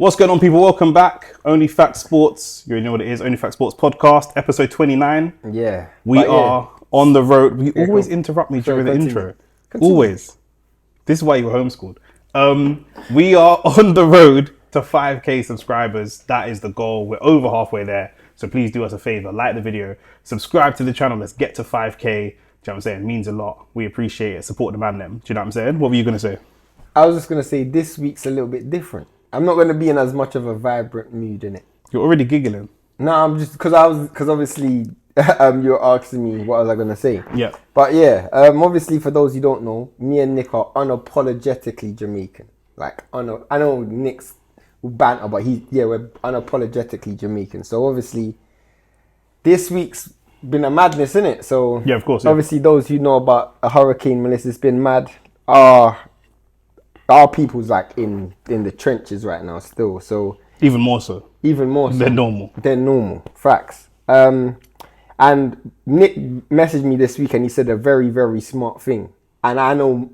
What's going on, people? Welcome back. OnlyFacts Sports. You already know what it is. OnlyFacts Sports podcast, episode 29. Yeah. We are on the road. We always interrupt me during the intro. Always. This is why you were homeschooled. We are on the road to 5k subscribers. That is the goal. We're over halfway there. So please do us a favor. Like the video. Subscribe to the channel. Let's get to 5k. Do you know what I'm saying? It means a lot. We appreciate it. Support the man them. Do you know what I'm saying? What were you going to say? I was just going to say this week's a little bit different. I'm not going to be in as much of a vibrant mood in it. You're already giggling. No, I'm just because obviously you're asking me what was I going to say. Yeah. But yeah, obviously for those who don't know, me and Nick are unapologetically Jamaican. Like I know Nick's banter, but we're unapologetically Jamaican. So obviously this week's been a madness, isn't it? So yeah, of course. Obviously those who know about a Hurricane Melissa, it's been mad. Our people's like in the trenches right now still, so even more so they're normal facts. And Nick messaged me this week and he said a very, very smart thing, and I know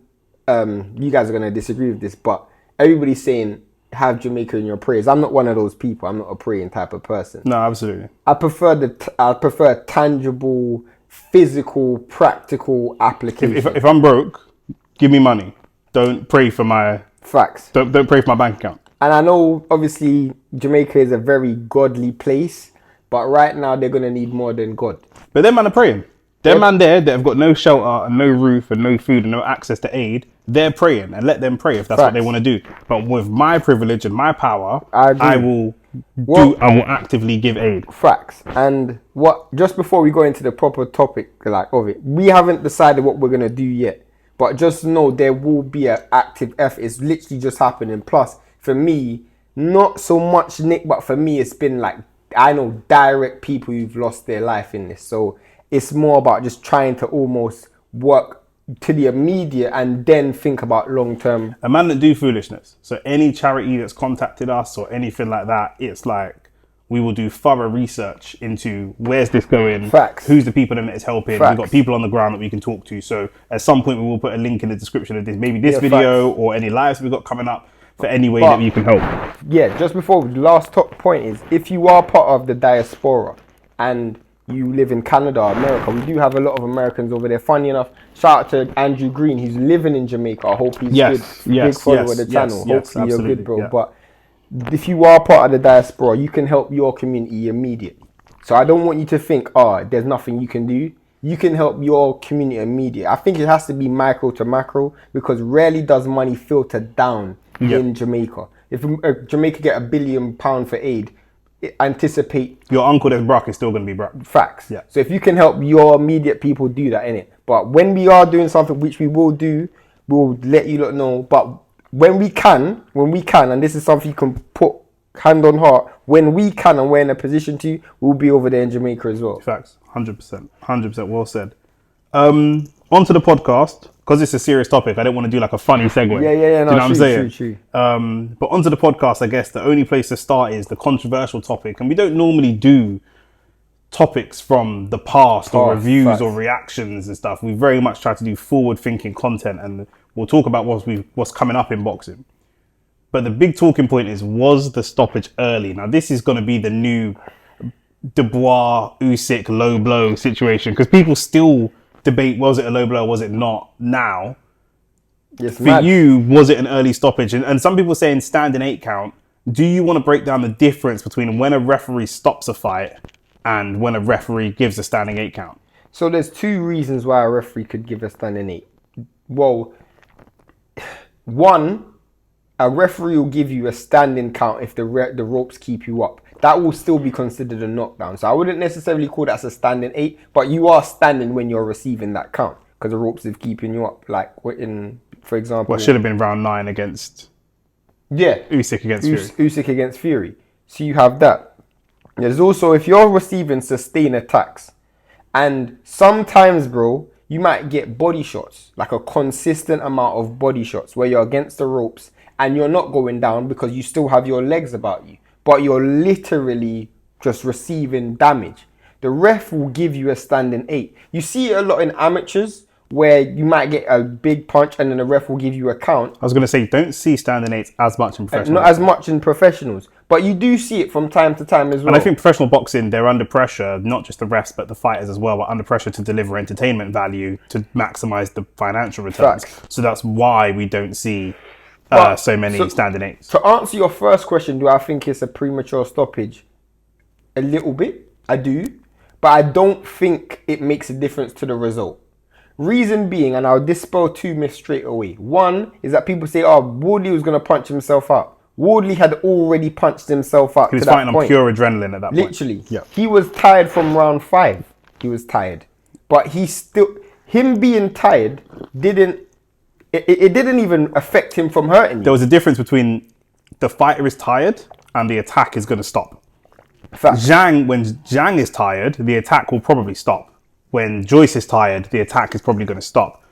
you guys are going to disagree with this, but everybody's saying have Jamaica in your prayers. I'm not one of those people. I'm not a praying type of person. No, absolutely. I prefer tangible, physical, practical application. If I'm broke, give me money. Don't pray for my facts. Don't pray for my bank account. And I know, obviously, Jamaica is a very godly place, but right now they're gonna need more than God. But them man are praying. Them man there that have got no shelter and no roof and no food and no access to aid, they're praying, and let them pray if that's what they want to do. But with my privilege and my power, I will actively give aid. Facts. And just before we go into the proper topic of it, we haven't decided what we're gonna do yet. But just know there will be an active effort. It's literally just happening. Plus, for me, not so much Nick, but for me, it's been like, I know direct people who've lost their life in this. So it's more about just trying to almost work to the immediate and then think about long-term. A man that do foolishness. So any charity that's contacted us or anything like that, it's like, we will do thorough research into where's this going, facts. Who's the people that it's helping. Facts. We've got people on the ground that we can talk to. So at some point we will put a link in the description of this, maybe this video or any lives we've got coming up for any way that you can help. Yeah, just before the last top point is, if you are part of the diaspora and you live in Canada or America, we do have a lot of Americans over there. Funny enough, shout out to Andrew Green, who's living in Jamaica. I hope he's good. Big follower of the channel. Hopefully you're good, bro. Yeah. But if you are part of the diaspora, you can help your community immediately. So I don't want you to think, there's nothing you can do. You can help your community immediately. I think it has to be micro to macro, because rarely does money filter down in Jamaica. If Jamaica get £1 billion for aid, anticipate your uncle that's broke is still going to be broke. Facts. Yeah. So if you can help your immediate people, do that, innit? But when we are doing something, which we will do, we'll let you lot know. But when we can, and this is something you can put hand on heart, when we can and we're in a position to, we'll be over there in Jamaica as well. Facts, 100% well said. Onto the podcast, because it's a serious topic, I don't want to do like a funny segue. No, do you know what I'm saying? True. But onto the podcast, I guess the only place to start is the controversial topic, and we don't normally do topics from the past or reviews or reactions and stuff. We very much try to do forward-thinking content, and we'll talk about what's coming up in boxing. But the big talking point is, was the stoppage early? Now, this is going to be the new Dubois, Usyk, low blow situation, because people still debate, was it a low blow or was it not now? Yes, for you, was it an early stoppage? And some people saying standing 8 count. Do you want to break down the difference between when a referee stops a fight and when a referee gives a standing 8 count? So there's 2 reasons why a referee could give a standing 8. Well, one, a referee will give you a standing count if the ropes keep you up. That will still be considered a knockdown. So I wouldn't necessarily call that as a standing 8, but you are standing when you're receiving that count because the ropes are keeping you up. Like for example, what should have been round 9 against Usyk against Fury. Usyk against Fury. So you have that. There's also, if you're receiving sustained attacks, and sometimes, bro, you might get body shots, like a consistent amount of body shots where you're against the ropes and you're not going down because you still have your legs about you, but you're literally just receiving damage. The ref will give you a standing 8. You see it a lot in amateurs where you might get a big punch and then the ref will give you a count. I was going to say, you don't see standing eights as much in professional Not as much in professionals, but you do see it from time to time as well. And I think professional boxing, they're under pressure, not just the refs, but the fighters as well, are under pressure to deliver entertainment value to maximize the financial returns. Facts. So that's why we don't see so many standing eights. To answer your first question, do I think it's a premature stoppage? A little bit, I do, but I don't think it makes a difference to the result. Reason being, and I'll dispel two myths straight away. One is that people say, oh, Wardley was going to punch himself out. Wardley had already punched himself out. He was fighting on pure adrenaline at that point. Literally. Yeah. He was tired from round 5. He was tired. But him being tired it didn't even affect him from hurting you. There was a difference between the fighter is tired and the attack is going to stop. When Zhang is tired, the attack will probably stop. When Joyce is tired, the attack is probably going to stop.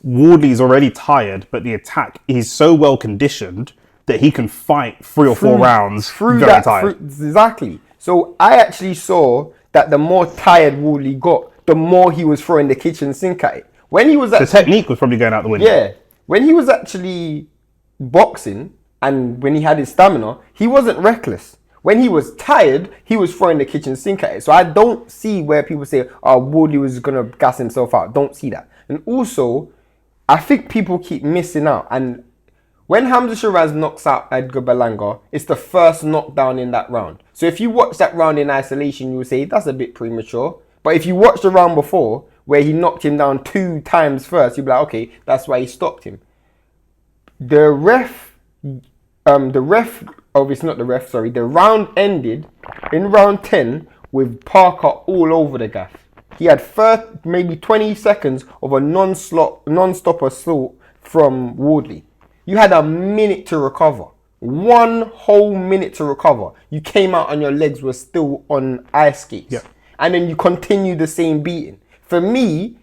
Wardley is already tired, but the attack, he's so well conditioned that he can fight 3 or 4 rounds very tired. Exactly. So I actually saw that the more tired Wardley got, the more he was throwing the kitchen sink at it. When he was the technique was probably going out the window. Yeah. When he was actually boxing and when he had his stamina, he wasn't reckless. When he was tired, he was throwing the kitchen sink at it. So I don't see where people say, oh, Wardley was going to gas himself out. Don't see that. And also, I think people keep missing out. And when Hamza Shiraz knocks out Edgar Berlanga, it's the first knockdown in that round. So if you watch that round in isolation, you will say, that's a bit premature. But if you watch the round before, where he knocked him down 2 times first, you'll be like, okay, that's why he stopped him. The round ended in round 10 with Parker all over the gaff. He had maybe 20 seconds of a non-stop assault from Wardley. You had a minute to recover. 1 whole minute to recover. You came out and your legs were still on ice skates. Yeah. And then you continue the same beating. For me,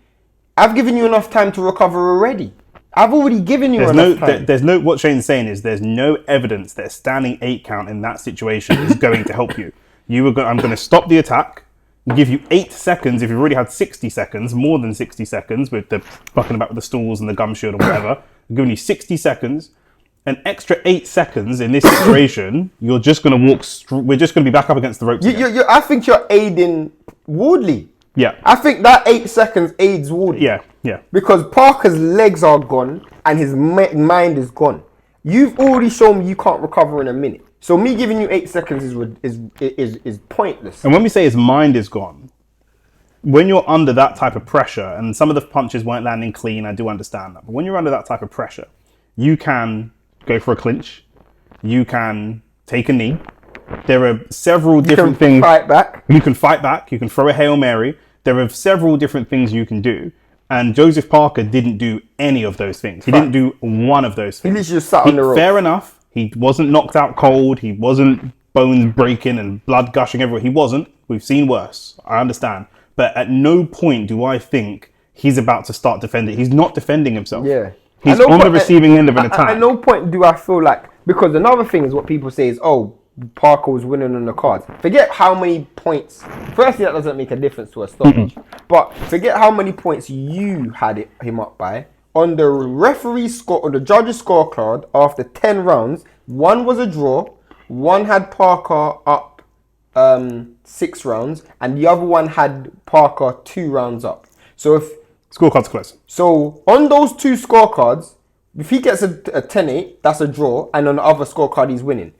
I've given you enough time to recover already. I've already given you enough time. What Shane's saying is there's no evidence that a standing 8 count in that situation is going to help you. I'm going to stop the attack, give you 8 seconds if you've already had 60 seconds, more than 60 seconds with the fucking about with the stools and the gum shield or whatever. I'm giving you 60 seconds. An extra 8 seconds in this situation, you're just going to we're just going to be back up against the ropes. I think you're aiding Wardley. Yeah. I think that 8 seconds aids Wardley. Yeah. Because Parker's legs are gone and his mind is gone. You've already shown me you can't recover in a minute. So me giving you 8 seconds is pointless. And when we say his mind is gone, when you're under that type of pressure, and some of the punches weren't landing clean, I do understand that. But when you're under that type of pressure, you can go for a clinch. You can take a knee. There are several different things. You can fight back. You can fight back. You can throw a Hail Mary. There are several different things you can do. And Joseph Parker didn't do any of those things. He didn't do one of those things. He literally just sat on the rope. Fair enough. He wasn't knocked out cold. He wasn't bones breaking and blood gushing everywhere. He wasn't. We've seen worse. I understand. But at no point do I think he's about to start defending. He's not defending himself. Yeah. He's on the receiving end of an attack. At no point do I feel like... Because another thing is what people say is, oh, Parker was winning on the cards. Forget how many points. Firstly, that doesn't make a difference to a stoppage. But forget how many points you had him up by. On the referee's score, on the judge's scorecard, after 10 rounds, 1 was a draw, 1 had Parker up 6 rounds, and the other one had Parker 2 rounds up. So if scorecards close. So on those 2 scorecards, if he gets a 10-8, that's a draw, and on the other scorecard he's winning.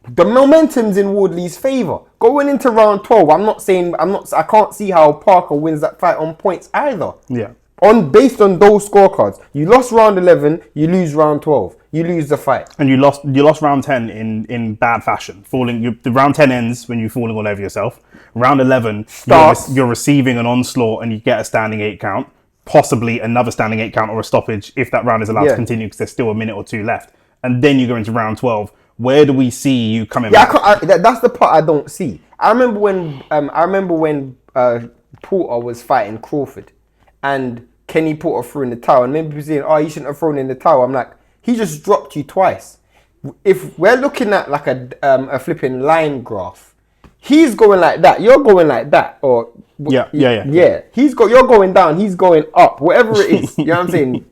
The momentum's in Wardley's favour. Going into round 12, I can't see how Parker wins that fight on points either. Yeah. Based on those scorecards, you lost round 11, you lose round 12, you lose the fight, and you lost round 10 in bad fashion. The round 10 ends when you're falling all over yourself. Round 11 starts. You're receiving an onslaught and you get a standing 8 count, possibly another standing 8 count or a stoppage if that round is allowed to continue because there's still a minute or 2 left, and then you go into round 12. Where do we see you coming back? That's the part I don't see. I remember when Porter was fighting Crawford, and Kenny Porter threw in the towel, and maybe people saying, "Oh, you shouldn't have thrown in the towel." I'm like, he just dropped you twice. If we're looking at like a flipping line graph, he's going like that, you're going like that, or Yeah. You're going down, he's going up, whatever it is. You know what I'm saying?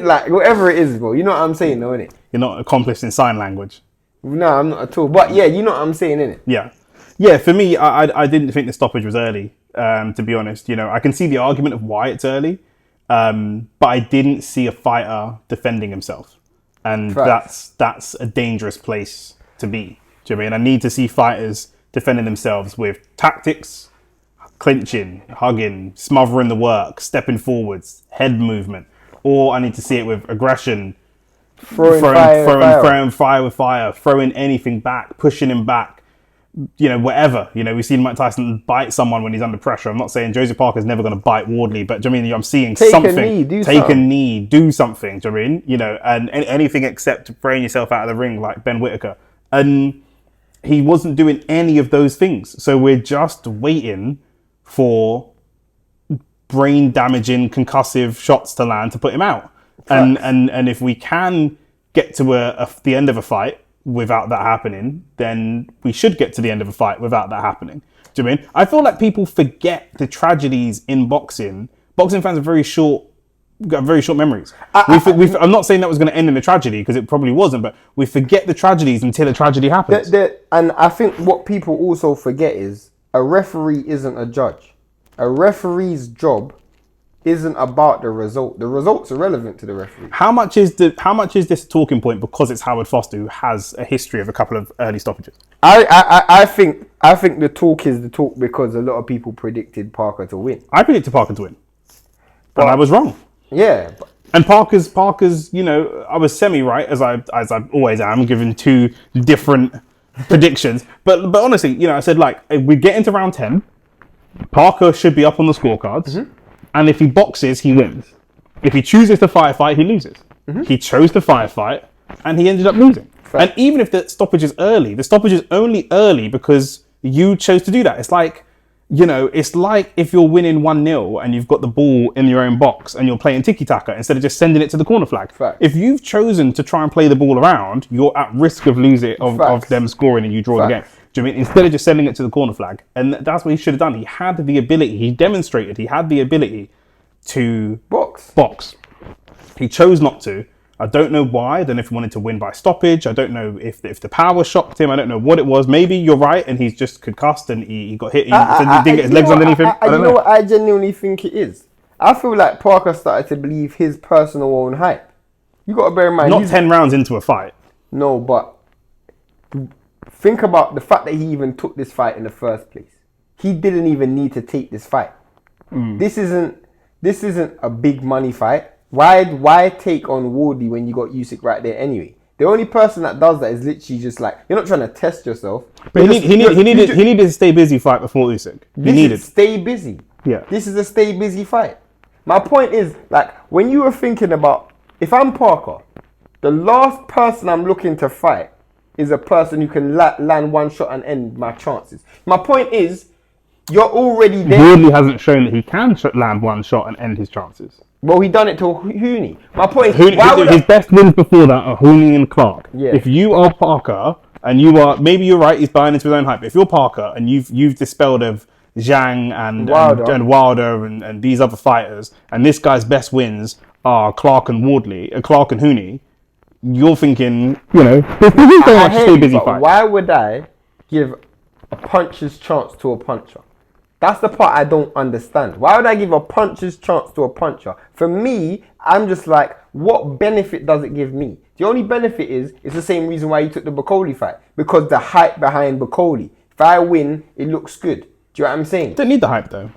Like whatever it is, bro. You know what I'm saying, though, innit? You're not accomplished in sign language. No, I'm not at all. But yeah, you know what I'm saying, innit? Yeah. For me, I didn't think the stoppage was early. To be honest, I can see the argument of why it's early, but I didn't see a fighter defending himself, and that's a dangerous place to be. Do you know what I mean? I need to see fighters defending themselves with tactics, clinching, hugging, smothering the work, stepping forwards, head movement, or I need to see it with aggression, throwing fire with fire, throwing anything back, pushing him back, whatever. We've seen Mike Tyson bite someone when he's under pressure. I'm not saying Joseph Parker's never going to bite Wardley, but do you know what I mean? I'm seeing something. Take a knee, do something. Do you know what I mean? And anything except throwing yourself out of the ring like Ben Whittaker. And he wasn't doing any of those things. So we're just waiting for brain damaging, concussive shots to land to put him out. And if we can get to the end of a fight without that happening, then we should get to the end of a fight without that happening. Do you know what I mean? I feel like people forget the tragedies in boxing. Boxing fans are got very short memories. I'm not saying that was going to end in a tragedy, because it probably wasn't, but we forget the tragedies until a tragedy happens. And I think what people also forget is a referee isn't a judge. A referee's job isn't about the result. The results are relevant to the referee. How much is this a talking point because it's Howard Foster, who has a history of a couple of early stoppages? I think the talk is the talk because a lot of people predicted Parker to win. I predicted Parker to win, but I was wrong. Yeah. And Parker's, I was semi-right, as I always am, giving two different predictions. But honestly, I said, like, if we get into round 10, Parker should be up on the scorecards. Mm-hmm. And if he boxes, he wins. If he chooses to fight, he loses. Mm-hmm. He chose to fight, and he ended up losing. Fair. And even if the stoppage is early, the stoppage is only early because you chose to do that. It's like, it's like if you're winning 1-0 and you've got the ball in your own box and you're playing tiki-taka instead of just sending it to the corner flag. Fact. If you've chosen to try and play the ball around, you're at risk of losing, of them scoring and you draw the game. Do you know what I mean? Instead of just sending it to the corner flag. And that's what he should have done. He had the ability, he demonstrated he had the ability to box. He chose not to. I don't know why. I don't know if he wanted to win by stoppage. I don't know if the power shocked him. I don't know what it was. Maybe you're right and he's just concussed and he got hit. He didn't get his legs underneath him. I don't know what I genuinely think it is. I feel like Parker started to believe his personal own hype. You got to bear in mind. Not 10 rounds into a fight. No, but think about the fact that he even took this fight in the first place. He didn't even need to take this fight. This isn't a big money fight. Why take on Wardley when you got Usyk right there anyway? The only person that does that is literally just like, you're not trying to test yourself. But he needed to stay busy fight before Usyk. Stay busy. Yeah. This is a stay busy fight. My point is, like, when you were thinking about, if I'm Parker, the last person I'm looking to fight is a person who can land one shot and end my chances. My point is, you're already there. Wardley hasn't shown that he can land one shot and end his chances. Well, he done it to Hooney. My point is, his best wins before that are Hooney and Clark. Yeah. If you are Parker and maybe you're right, he's buying into his own hype. If you're Parker and you've dispelled of Zhang and Wilder and these other fighters, and this guy's best wins are Clark and Hooney, you're thinking, this is very much a stay busy fight. Why would I give a puncher's chance to a puncher? That's the part I don't understand. Why would I give a puncher's chance to a puncher? For me, I'm just like, what benefit does it give me? The only benefit is, it's the same reason why you took the Bacoli fight. Because the hype behind Bacoli. If I win, it looks good. Do you know what I'm saying? Don't need the hype though.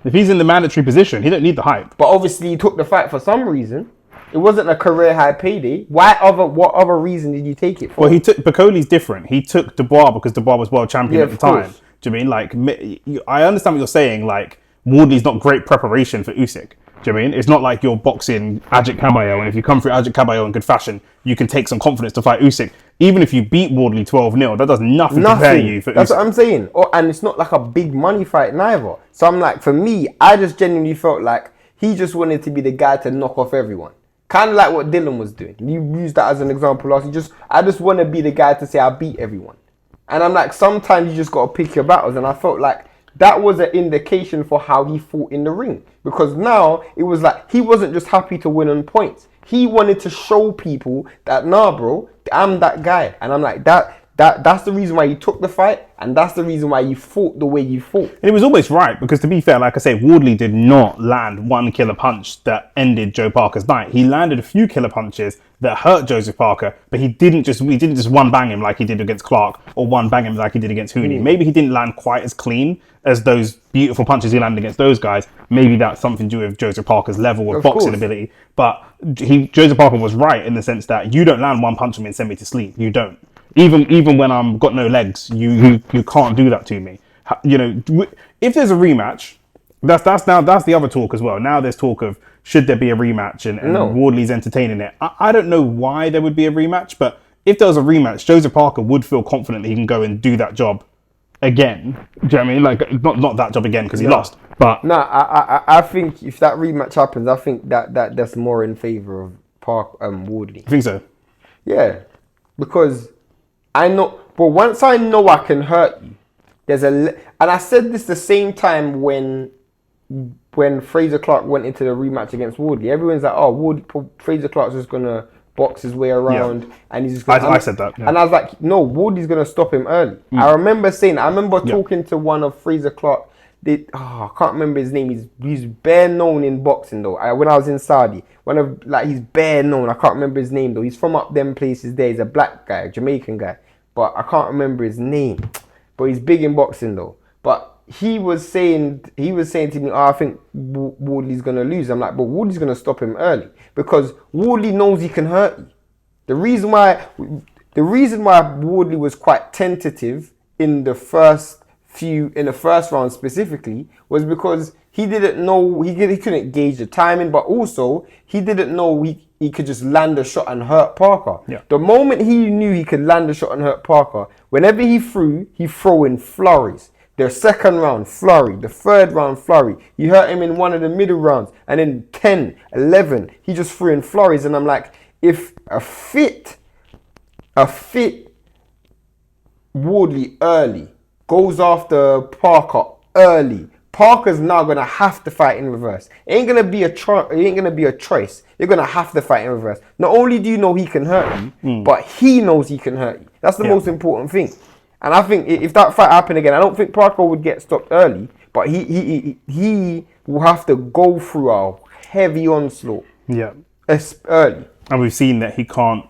If he's in the mandatory position, he don't need the hype. But obviously he took the fight for some reason. It wasn't a career high payday. What other reason did you take it for? Well, Bacoli's different. He took Dubois because Dubois was world champion at the time. Do you mean, like, I understand what you're saying, like, Wardley's not great preparation for Usyk. Do you mean? It's not like you're boxing Ajit Caballo, and if you come through Ajit Caballo in good fashion, you can take some confidence to fight Usyk. Even if you beat Wardley 12-0, that does nothing to prepare you for Usyk. That's what I'm saying. And it's not like a big money fight neither. So I'm like, for me, I just genuinely felt like he just wanted to be the guy to knock off everyone. Kind of like what Dylan was doing. You used that as an example last. I just want to be the guy to say I beat everyone. And I'm like, sometimes you just got to pick your battles. And I felt like that was an indication for how he fought in the ring. Because now it was like he wasn't just happy to win on points. He wanted to show people that, nah, bro, I'm that guy. And I'm like, that's the reason why you took the fight. And that's the reason why you fought the way you fought. And it was always right, because to be fair, like I say, Wardley did not land one killer punch that ended Joe Parker's night. He landed a few killer punches that hurt Joseph Parker, but he didn't just one bang him like he did against Clark, or one bang him like he did against Hooney. Maybe he didn't land quite as clean as those beautiful punches he landed against those guys. Maybe that's something to do with Joseph Parker's level of boxing ability. But Joseph Parker was right in the sense that you don't land one punch on me and send me to sleep. You don't. Even when I'm got no legs, you can't do that to me. You know, if there's a rematch, that's the other talk as well. Now there's talk of should there be a rematch, and Wardley's entertaining it. I don't know why there would be a rematch, but if there was a rematch, Joseph Parker would feel confident that he can go and do that job again. Do you know what I mean? Like not that job again because he lost. But I think if that rematch happens, I think that's more in favor of Wardley. I think so. Yeah, because I know, but once I know I can hurt you, and I said this the same time when Fraser Clark went into the rematch against Wardley. Everyone's like, oh, Fraser Clark's just gonna box his way around, and he's just gonna, I said that. Yeah. And I was like, no, Wardley's gonna stop him early. I remember talking to one of Fraser Clark. I can't remember his name. He's bare known in boxing though. When I was in Saudi, he's bare known. I can't remember his name though. He's from up them places there. He's a black guy, a Jamaican guy, but I can't remember his name. But he's big in boxing though. But he was saying to me, I think Wardley's gonna lose. I'm like, but Wardley's gonna stop him early because Wardley knows he can hurt you. The reason why Wardley was quite tentative in the first round specifically was because he didn't know, he couldn't gauge the timing, but also he didn't know he could just land a shot and hurt Parker. Yeah. The moment he knew he could land a shot and hurt Parker, whenever he throw in flurries. The second round, flurry. The third round, flurry. He hurt him in one of the middle rounds. And then 10, 11, he just threw in flurries. And I'm like, if a fit Wardley early goes after Parker early, Parker's now gonna have to fight in reverse. It ain't gonna be a choice. You're gonna have to fight in reverse. Not only do you know he can hurt you, but he knows he can hurt you. That's the most important thing. And I think if that fight happened again, I don't think Parker would get stopped early, but he will have to go through a heavy onslaught. Yeah, early. And we've seen that he can't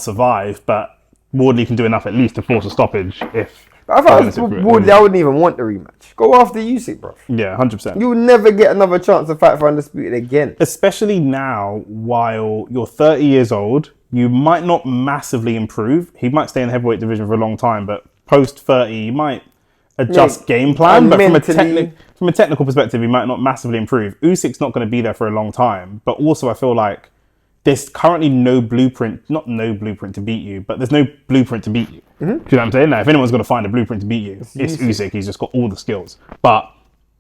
survive, but Wardley can do enough at least to force a stoppage if. I thought Wardley, I wouldn't even want the rematch. Go after Usyk, bro. Yeah, 100%. You'll never get another chance to fight for Undisputed again. Especially now, while you're 30 years old, you might not massively improve. He might stay in the heavyweight division for a long time, but post 30, you might adjust game plan. But from a technical perspective, he might not massively improve. Usyk's not going to be there for a long time. But also, I feel like there's currently no blueprint to beat you, but there's no blueprint to beat you. Do you know what I'm saying? Now, if anyone's going to find a blueprint to beat you, it's Usyk. He's just got all the skills. But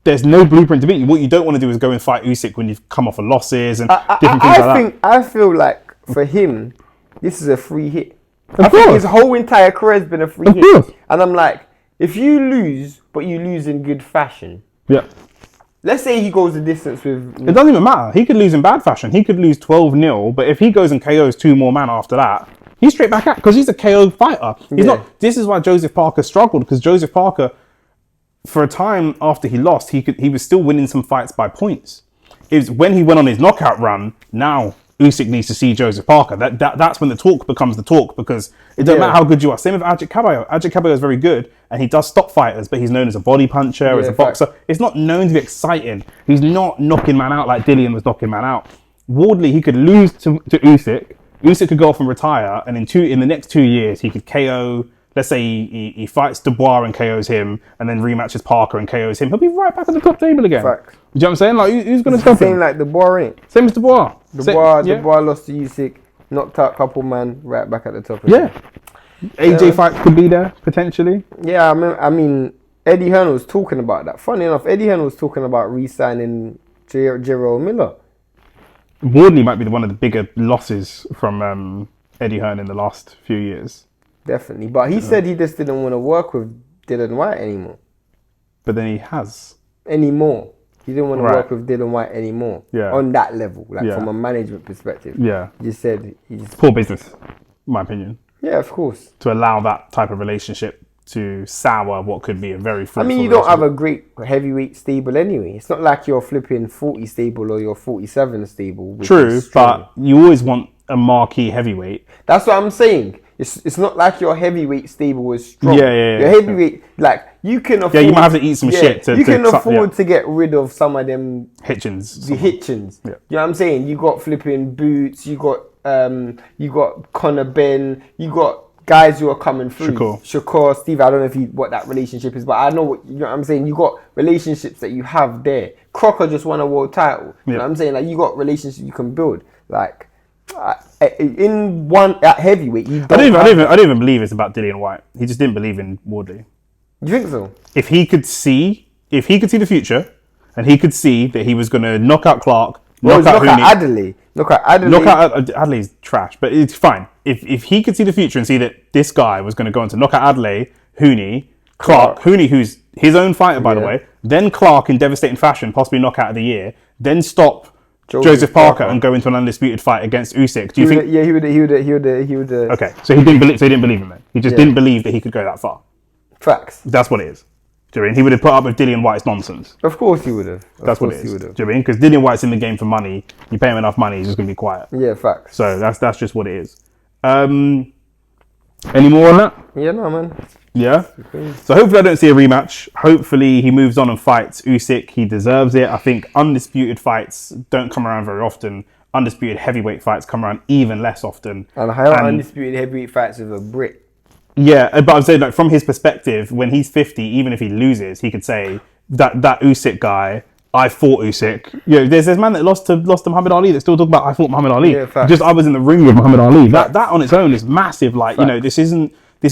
there's no blueprint to beat you. What you don't want to do is go and fight Usyk when you've come off of losses and different things like that. I feel like for him, this is a free hit. I think his whole entire career has been a free hit. And I'm like, if you lose, but you lose in good fashion. Yeah. Let's say he goes the distance with... It doesn't even matter. He could lose in bad fashion. He could lose 12-0, but if he goes and KOs 2 more men after that, he's straight back at because he's a KO fighter. He's not. This is why Joseph Parker struggled, because Joseph Parker, for a time after he lost, he was still winning some fights by points. It was when he went on his knockout run, now Usyk needs to see Joseph Parker. That's when the talk becomes the talk, because it doesn't matter how good you are. Same with Ajit Caballo. Ajit Caballo is very good, and he does stop fighters, but he's known as a body puncher, as a boxer. It's not known to be exciting. He's not knocking man out like Dillian was knocking man out. Wardley, he could lose to Usyk. Usyk could go off and retire, and in the next 2 years, he could KO. Let's say he fights Dubois and KOs him, and then rematches Parker and KOs him. He'll be right back at the top table again. Fact. Do you know what I'm saying? Like, who's going to stop him? Same like Dubois, innit? Same as Dubois. Dubois lost to Usyk, knocked out a couple man, right back at the top again. Yeah. AJ fights could be there, potentially. Yeah, I mean, Eddie Hearn was talking about that. Funny enough, Eddie Hearn was talking about re-signing Jerome Miller. Wardley might be one of the bigger losses from Eddie Hearn in the last few years. Definitely. But he said he just didn't want to work with Dylan White anymore. But then he has. Anymore. He didn't want to work with Dylan White anymore. Yeah. On that level, like from a management perspective. Yeah. He just said he's poor business, in my opinion. Yeah, of course. To allow that type of relationship to sour what could be a very fruitful you don't have a great heavyweight stable anyway. It's not like you're flipping 40 stable or you're 47 stable. True, but you always want a marquee heavyweight. That's what I'm saying. It's not like your heavyweight stable is strong. Yeah. Your heavyweight, like, you can afford... Yeah, you might have to eat some shit to... You can afford to get rid of some of them... Hitchens. The Hitchens. Yeah. You know what I'm saying? You got flipping Boots, you got Conor Ben, you got guys who are coming through. Shakur, Steve, I don't know what that relationship is, but I know what, you know what I'm saying? You got relationships that you have there. Crocker just won a world title. You know what I'm saying? Like, you got relationships you can build. Like... at heavyweight, I don't even believe it's about Dillian White. He just didn't believe in Wardley. You think so? If he could see the future, and he could see that he was going to knock out Clark, knock out Adelaide. Adelaide's trash, but it's fine. If he could see the future and see that this guy was going to go on to knock out Adelaide, Hooney, Clark, Hooney, who's his own fighter by the way, then Clark in devastating fashion, possibly knockout of the year, then stop Joseph Parker and go into an undisputed fight against Usyk. Do you think? Yeah, he would. Okay, so he didn't believe him then. He just didn't believe that he could go that far. Facts. That's what it is. Do you mean he would have put up with Dillian White's nonsense? Of course he would have. That's what it is. Do you mean? Because Dillian White's in the game for money. You pay him enough money, he's just gonna be quiet. Yeah, facts. So that's just what it is. Any more on that? Yeah, no, man. Yeah. So hopefully I don't see a rematch. Hopefully he moves on and fights Usyk. He deserves it. I think undisputed fights don't come around very often. Undisputed heavyweight fights come around even less often. And how undisputed heavyweight fights with a Brit? Yeah, but I'm saying, like, from his perspective, when he's 50, even if he loses, he could say that Usyk guy, I fought Usyk. You know, there's this man that lost to Muhammad Ali that still talk about I fought Muhammad Ali. Yeah, facts. Just I was in the ring with Muhammad Ali. That on its own is massive. Like, facts. You know, this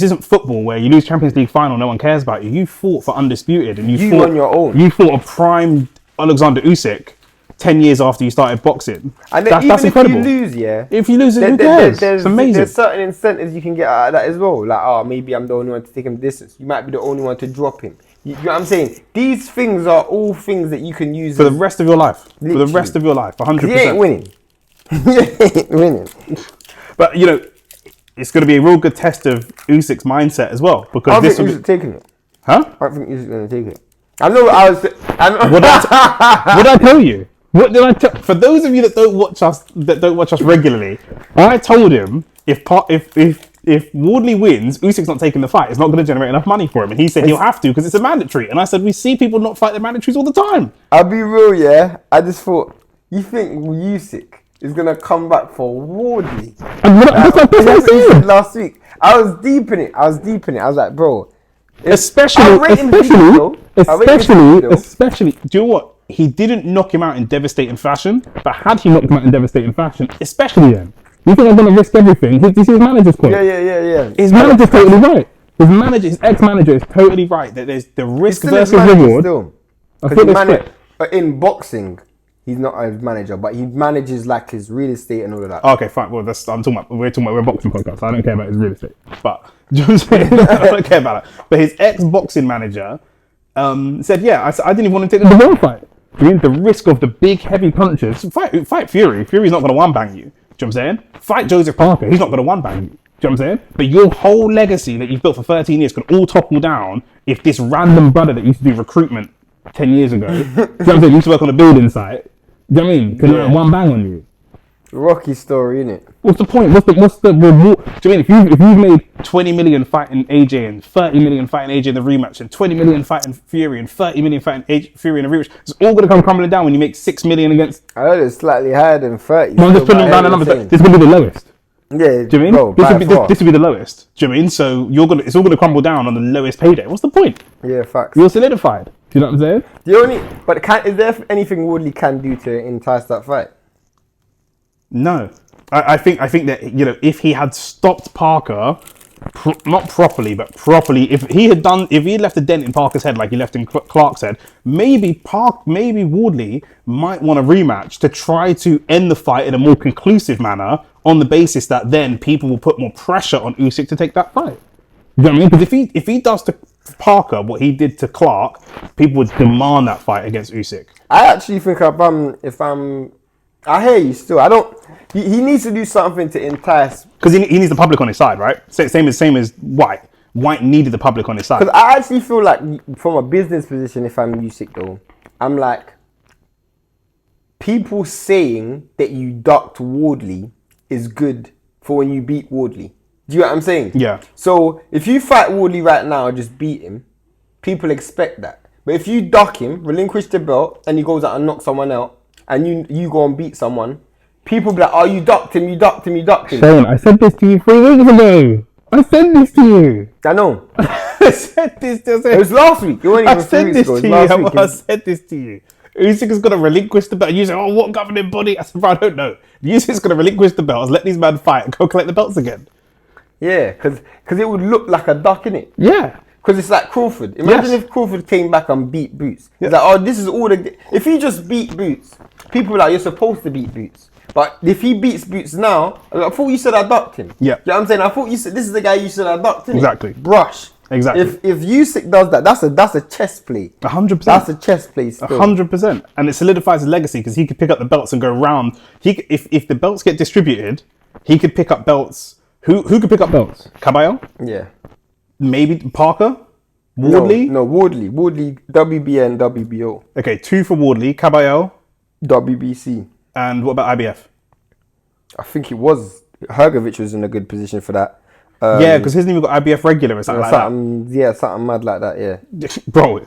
isn't football where you lose Champions League final, no one cares about you. You fought for undisputed, and you fought on your own. You fought a prime Alexander Usyk 10 years after you started boxing. And that's incredible. If you lose, if you lose, who cares? It's amazing. There's certain incentives you can get out of that as well. Like, maybe I'm the only one to take him distance. You might be the only one to drop him. You know what I'm saying? These things are all things that you can use for the rest of your life. Literally. For the rest of your life, 100%. He ain't winning. He ain't winning. But, you know, it's going to be a real good test of Usyk's mindset as well. Because I think Usyk's taking it. Huh? I think Usyk's going to take it. I know what did I tell you? What did I tell? For those of you that don't watch us regularly, I told him if Wardley wins, Usyk's not taking the fight. It's not going to generate enough money for him, and he said he'll have to because it's a mandatory. And I said we see people not fight their mandatories all the time. I'll be real, yeah. I just thought, you think Usyk is gonna come back for Wardley? That's what I said last week. I was deep in it. I was like, bro. Especially. Do you know what? He didn't knock him out in devastating fashion, but had he knocked him out in devastating fashion, especially then, you think I'm going to risk everything? This is his manager's point. Yeah. His manager's totally right. His ex-manager is totally right that there's the risk versus reward. In boxing, he's not a manager, but he manages like his real estate and all of that. Okay, fine. Well, we're a boxing podcast. So I don't care about his real estate, but do you know what I'm saying? I don't care about it. But his ex-boxing manager said, I didn't even want to take the DeVille fight. The risk of the big heavy punches. Fight Fury. Fury's not going to one-bang you. Do you know what I'm saying? Fight Joseph Parker. He's not going to one-bang you. Do you know what I'm saying? But your whole legacy that you've built for 13 years could all topple down if this random brother that used to do recruitment 10 years ago, do you know what I'm saying? Used to work on a building site. Do you know what I mean? Could one bang on you. Rocky story, innit? What's the point? What's the reward? Do you mean if you've made 20 million fighting AJ and 30 million fighting AJ in the rematch and 20 million fighting Fury and 30 million fighting Fury in the rematch, it's all going to come crumbling down when you make 6 million against... I heard it's slightly higher than 30. No, I'm just putting down the numbers. This will be the lowest. Yeah, do you mean? Bro, this will be the lowest. Do you mean? So it's all going to crumble down on the lowest payday. What's the point? Yeah, facts. You're solidified. Do you know what I'm saying? Is there anything Wardley can do to entice that fight? No. I think that, you know, if he had stopped Parker, not properly, but properly, if he had left a dent in Parker's head like he left in Clark's head, maybe Wardley might want a rematch to try to end the fight in a more conclusive manner on the basis that then people will put more pressure on Usyk to take that fight. You know what I mean? Because if he does to Parker what he did to Clark, people would demand that fight against Usyk. I actually think I hear you still. I don't. He needs to do something to entice. Because he needs the public on his side, right? Same as White. White needed the public on his side. Because I actually feel like, from a business position, if I'm Usyk though, I'm like, people saying that you ducked Wardley is good for when you beat Wardley. Do you know what I'm saying? Yeah. So if you fight Wardley right now and just beat him, people expect that. But if you duck him, relinquish the belt, and he goes out and knocks someone out, and you go and beat someone, people be like, oh, you ducked him. Shane, I said this to you 3 weeks ago. I said this to you. I know. I said this to you. It was last week. It wasn't even 3 weeks ago. It was last week. I said this to you. Usyk is going to relinquish the belt. You say, oh, what governing body? I said, bro, I don't know. Usyk's going to relinquish the belts, let these men fight, and go collect the belts again. Yeah, because it would look like a duck, innit? Yeah. Because it's like Crawford. Imagine if Crawford came back and beat Boots. It's like, oh, this is all the... If he just beat Boots, people are like, you're supposed to beat Boots. But if he beats Boots now, I thought you said I ducked him. Yeah. You know what I'm saying? I thought you said, this is the guy you said I ducked him. Exactly. Brush. Exactly. If Usyk does that, that's a chess play. 100%. That's a chess play still. 100%. And it solidifies his legacy because he could pick up the belts and go round. If the belts get distributed, he could pick up belts. Who could pick up belts? Caballero? Yeah. Maybe Parker? Wardley? No, Wardley. Wardley, WBN, WBO. Okay, 2 for Wardley. Caballero? WBC. And what about IBF? I think it was. Hergovich was in a good position for that. Yeah, because he hasn't even got IBF regular or something like that. Yeah, something mad like that, yeah. Bro,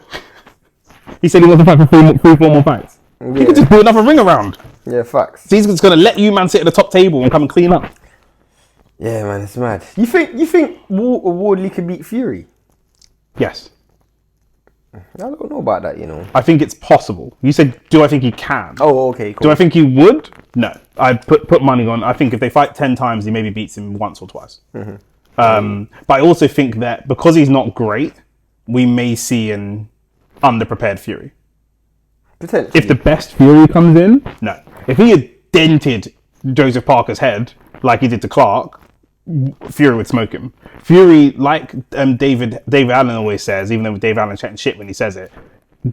he said he wants to fight for 3-4 more fights. Yeah. He could just do another ring around. Yeah, facts. So he's just going to let you man sit at the top table and come and clean up. Yeah, man, it's mad. You think Wardley could beat Fury? Yes. I don't know about that, you know. I think it's possible. You said, do I think he can? Oh, okay, cool. Do I think he would? No. I'd put money on. I think if they fight 10 times, he maybe beats him once or twice. Mm-hmm. But I also think that because he's not great, we may see an underprepared Fury. Potentially. If the best Fury comes in, no. If he had dented Joseph Parker's head like he did to Clark, Fury would smoke him. Fury, like David Allen always says, even though David Allen's chatting shit when he says it,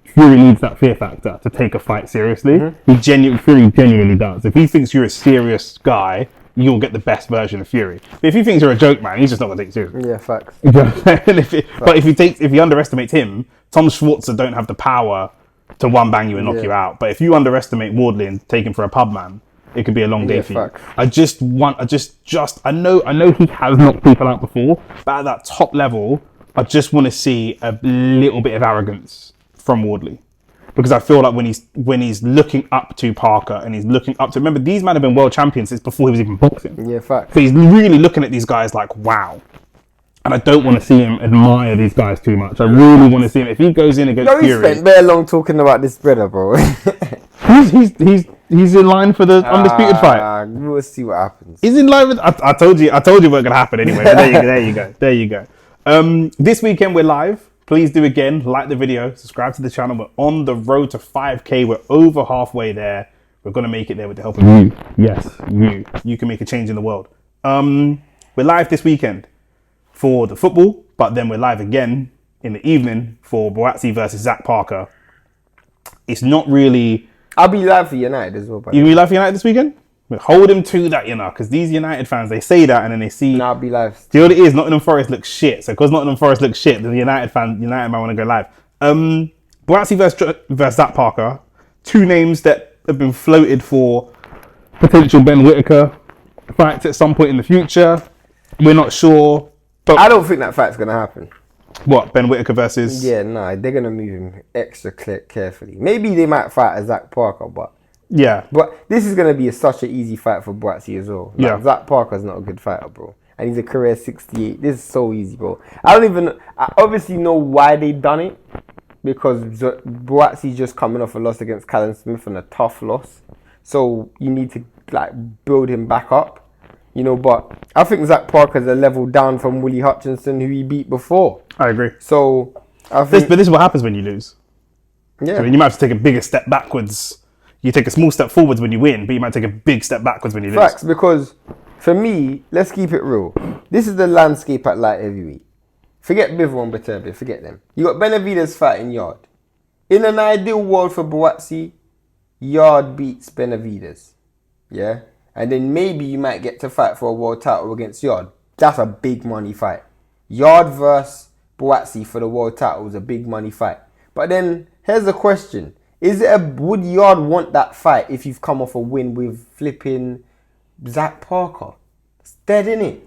Fury needs that fear factor to take a fight seriously. Mm-hmm. Fury genuinely does. If he thinks you're a serious guy, you'll get the best version of Fury. But if he thinks you're a joke man, he's just not going to take you seriously. Yeah, facts. But if he underestimates him, Tom Schwarzer don't have the power to one bang you and knock you out. But if you underestimate Wardley and take him for a pub man, it could be a long day for facts. you. I know he has knocked people out before, but at that top level, I just want to see a little bit of arrogance from Wardley. Because I feel like when he's looking up to Parker and he's looking up to, remember, these men have been world champions since before he was even boxing. Yeah, facts. So he's really looking at these guys like, wow. And I don't want to see him admire these guys too much. I really want to see him, if he goes in against Fury. He spent very long talking about this brother, bro. He's in line for the undisputed fight. We'll see what happens. He's in line with. I told you what was going to happen anyway. But there you go. This weekend we're live. Please do again, like the video, subscribe to the channel. We're on the road to 5K. We're over halfway there. We're going to make it there with the help of you. Yes, you. You can make a change in the world. We're live this weekend for the football, but then we're live again in the evening for Buatsi versus Zach Parker. It's not really... I'll be live for United as well. You gonna be live for United this weekend? We'll hold him to that, because these United fans, they say that and then they see... No, I'll be live. Do you know what it is? Nottingham Forest looks shit. So because Nottingham Forest looks shit, the United man want to go live. Buatsi versus Zach Parker. 2 names that have been floated for potential Ben Whittaker fights at some point in the future. We're not sure. But I don't think that fight's going to happen. What, Ben Whittaker versus... Yeah, no, they're going to move him extra carefully. Maybe they might fight a Zach Parker, but... Yeah. But this is going to be such an easy fight for Buatsi as well. Like, Zach Parker's not a good fighter, bro. And he's a career 68. This is so easy, bro. I obviously know why they done it. Because Buatsi's just coming off a loss against Callum Smith and a tough loss. So you need to build him back up. But I think Zach Parker's a level down from Willie Hutchinson, who he beat before. I agree. So I think... But this is what happens when you lose. Yeah. I mean, you might have to take a bigger step backwards. You take a small step forwards when you win, but you might take a big step backwards when you lose. Facts, because for me, let's keep it real. This is the landscape at light heavyweight. Forget Bivol and Beterbiev, forget them. You got Benavidez fighting Yard. In an ideal world for Buatsi, Yard beats Benavidez. Yeah? And then maybe you might get to fight for a world title against Yard. That's a big money fight. Yard versus Buatsi for the world title is a big money fight. But then, here's the question. Would Yard want that fight if you've come off a win with flipping Zach Parker? It's dead, innit?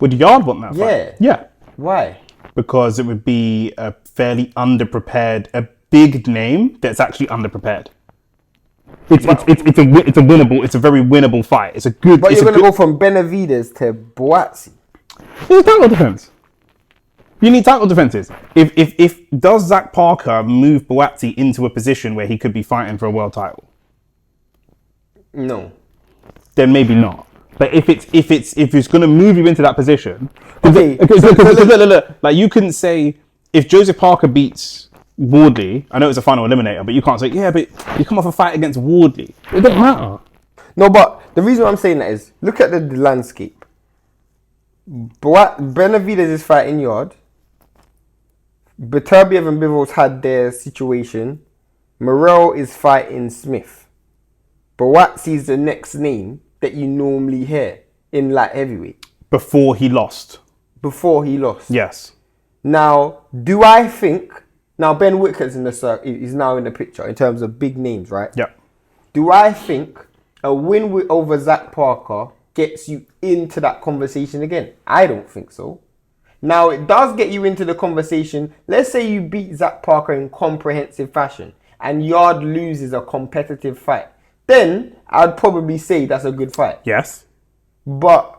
Would Yard want that fight? Yeah. Yeah. Why? Because it would be a fairly underprepared, a big name that's actually underprepared. It's a very winnable fight. It's a good. But you're gonna go from Benavidez to Buatsi. It's a title defense. You need title defenses. If does Zach Parker move Buatsi into a position where he could be fighting for a world title? No. Then maybe not. But if it's going to move you into that position, Okay. look, like you couldn't say if Joseph Parker beats Wardley, I know it's a final eliminator, but you can't say but you come off a fight against Wardley. It doesn't matter. No, but the reason why I'm saying that is look at the landscape. Benavidez is fighting Yard. Beterbiev and Bivol's had their situation. Morrell is fighting Smith. Buatsi is the next name that you normally hear in light heavyweight. Before he lost. Yes. Yes. Now, do I think... Now, Ben Whitaker's is now in the picture in terms of big names, right? Yeah. Do I think a win over Zach Parker gets you into that conversation again? I don't think so. Now, it does get you into the conversation. Let's say you beat Zach Parker in comprehensive fashion and Yard loses a competitive fight. Then I'd probably say that's a good fight. Yes. But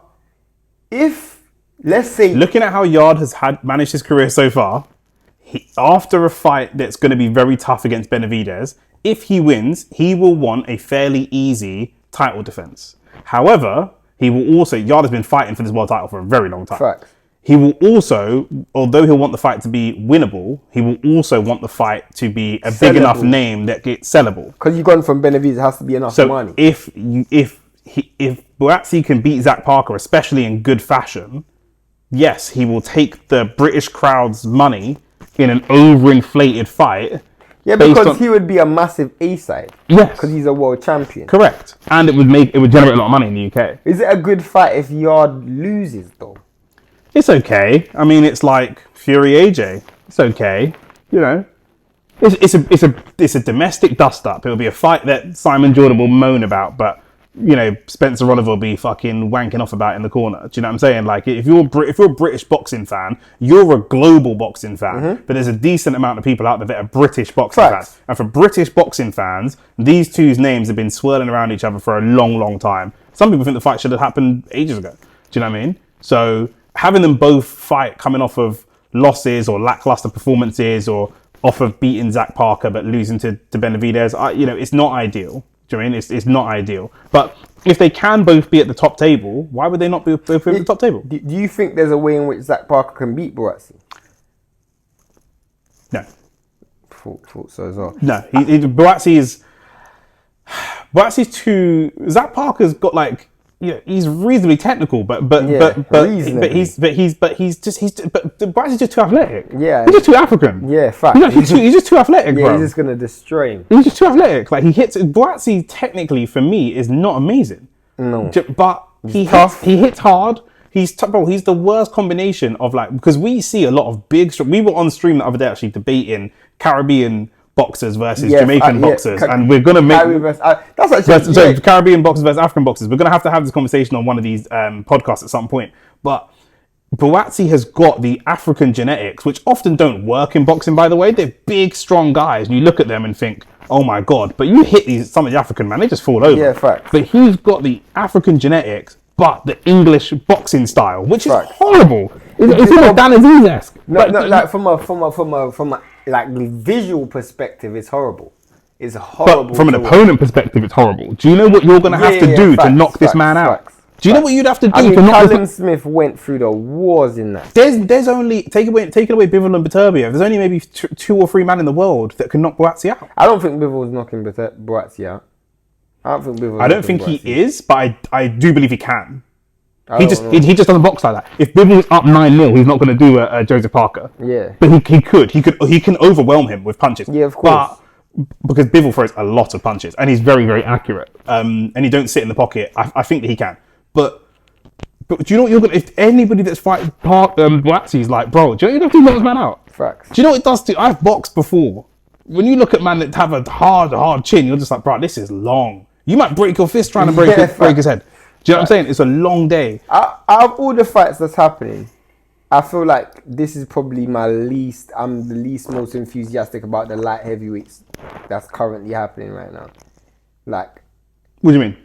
if, let's say... Looking at how Yard has managed his career so far, after a fight that's going to be very tough against Benavidez, if he wins, he will want a fairly easy title defense. However, Yard has been fighting for this world title for a very long time. Facts. He will also, although he'll want the fight to be winnable, he will also want the fight to be a big enough name that gets sellable. Because you've gone from Benavidez, it has to be enough money. If Buatsi can beat Zach Parker, especially in good fashion, yes, he will take the British crowd's money in an overinflated fight. Yeah, because he would be a massive A-side. Yes. Because he's a world champion. Correct. And it would generate a lot of money in the UK. Is it a good fight if Yard loses though? It's okay. I mean, it's like Fury AJ. It's okay. You know, it's a domestic dust up. It'll be a fight that Simon Jordan will moan about, but you know, Spencer Oliver will be fucking wanking off about in the corner. Do you know what I'm saying? Like, if you're a British boxing fan, you're a global boxing fan, but there's a decent amount of people out there that are British boxing fans. And for British boxing fans, these two's names have been swirling around each other for a long, long time. Some people think the fight should have happened ages ago. Do you know what I mean? So having them both fight coming off of losses or lackluster performances or off of beating Zach Parker but losing to Benavidez, it's not ideal. Do you know what I mean? It's not ideal. But if they can both be at the top table, why would they not be both at the top table? Do you think there's a way in which Zach Parker can beat Buatsi? No. Thought so as well. No. Buatsi's too... Zach Parker's got like... he's reasonably technical, but Buatsi's just too athletic. Yeah, he's just too African. Yeah, fact. He's just too athletic, bro. He's just gonna destroy him. He's just too athletic. Like Buatsi technically for me is not amazing. No, but he hits hard. He's tough, bro. He's the worst combination of because we see a lot of big. We were on stream the other day actually debating Caribbean boxers versus Jamaican boxers, and we're gonna make Caribbean boxers versus African boxers. We're gonna have to have this conversation on one of these podcasts at some point. But Buatsi has got the African genetics, which often don't work in boxing. By the way, they're big, strong guys, and you look at them and think, "Oh my god!" But you hit some of the African man, they just fall over. Yeah, fact. But he's got the African genetics, but the English boxing style, which is horrible. It's not Dan Aziz-esque. No, from a the visual perspective, it's horrible. It's horrible. But from an opponent perspective, it's horrible. Do you know what you're going to have to do to knock this man out? Do you know what you'd have to do to knock Callum Smith went through the wars in that. There's only taking away Bivol and Beterbiev. There's only maybe 2 or 3 men in the world that can knock Buatsi out. I don't think Bivol's knocking Buatsi out. I don't think he is, but I do believe he can. He just doesn't box like that. If Bivol was up 9-0, he's not going to do a Joseph Parker. Yeah. But he can overwhelm him with punches. Yeah, of course. But because Bivol throws a lot of punches and he's very, very accurate. And he don't sit in the pocket. I think that he can. But do you know what you're going to... If anybody that's fighting Buatsi is like, bro, do you know you're going to have to knock this man out? Facts. Do you know what it does to... I've boxed before. When you look at man that have a hard chin, you're just like, bro, this is long. You might break your fist trying to break his head. Do you know what I'm saying? It's a long day. Out of all the fights that's happening, I feel like this is probably I'm the least most enthusiastic about the light heavyweights that's currently happening right now. Like... What do you mean?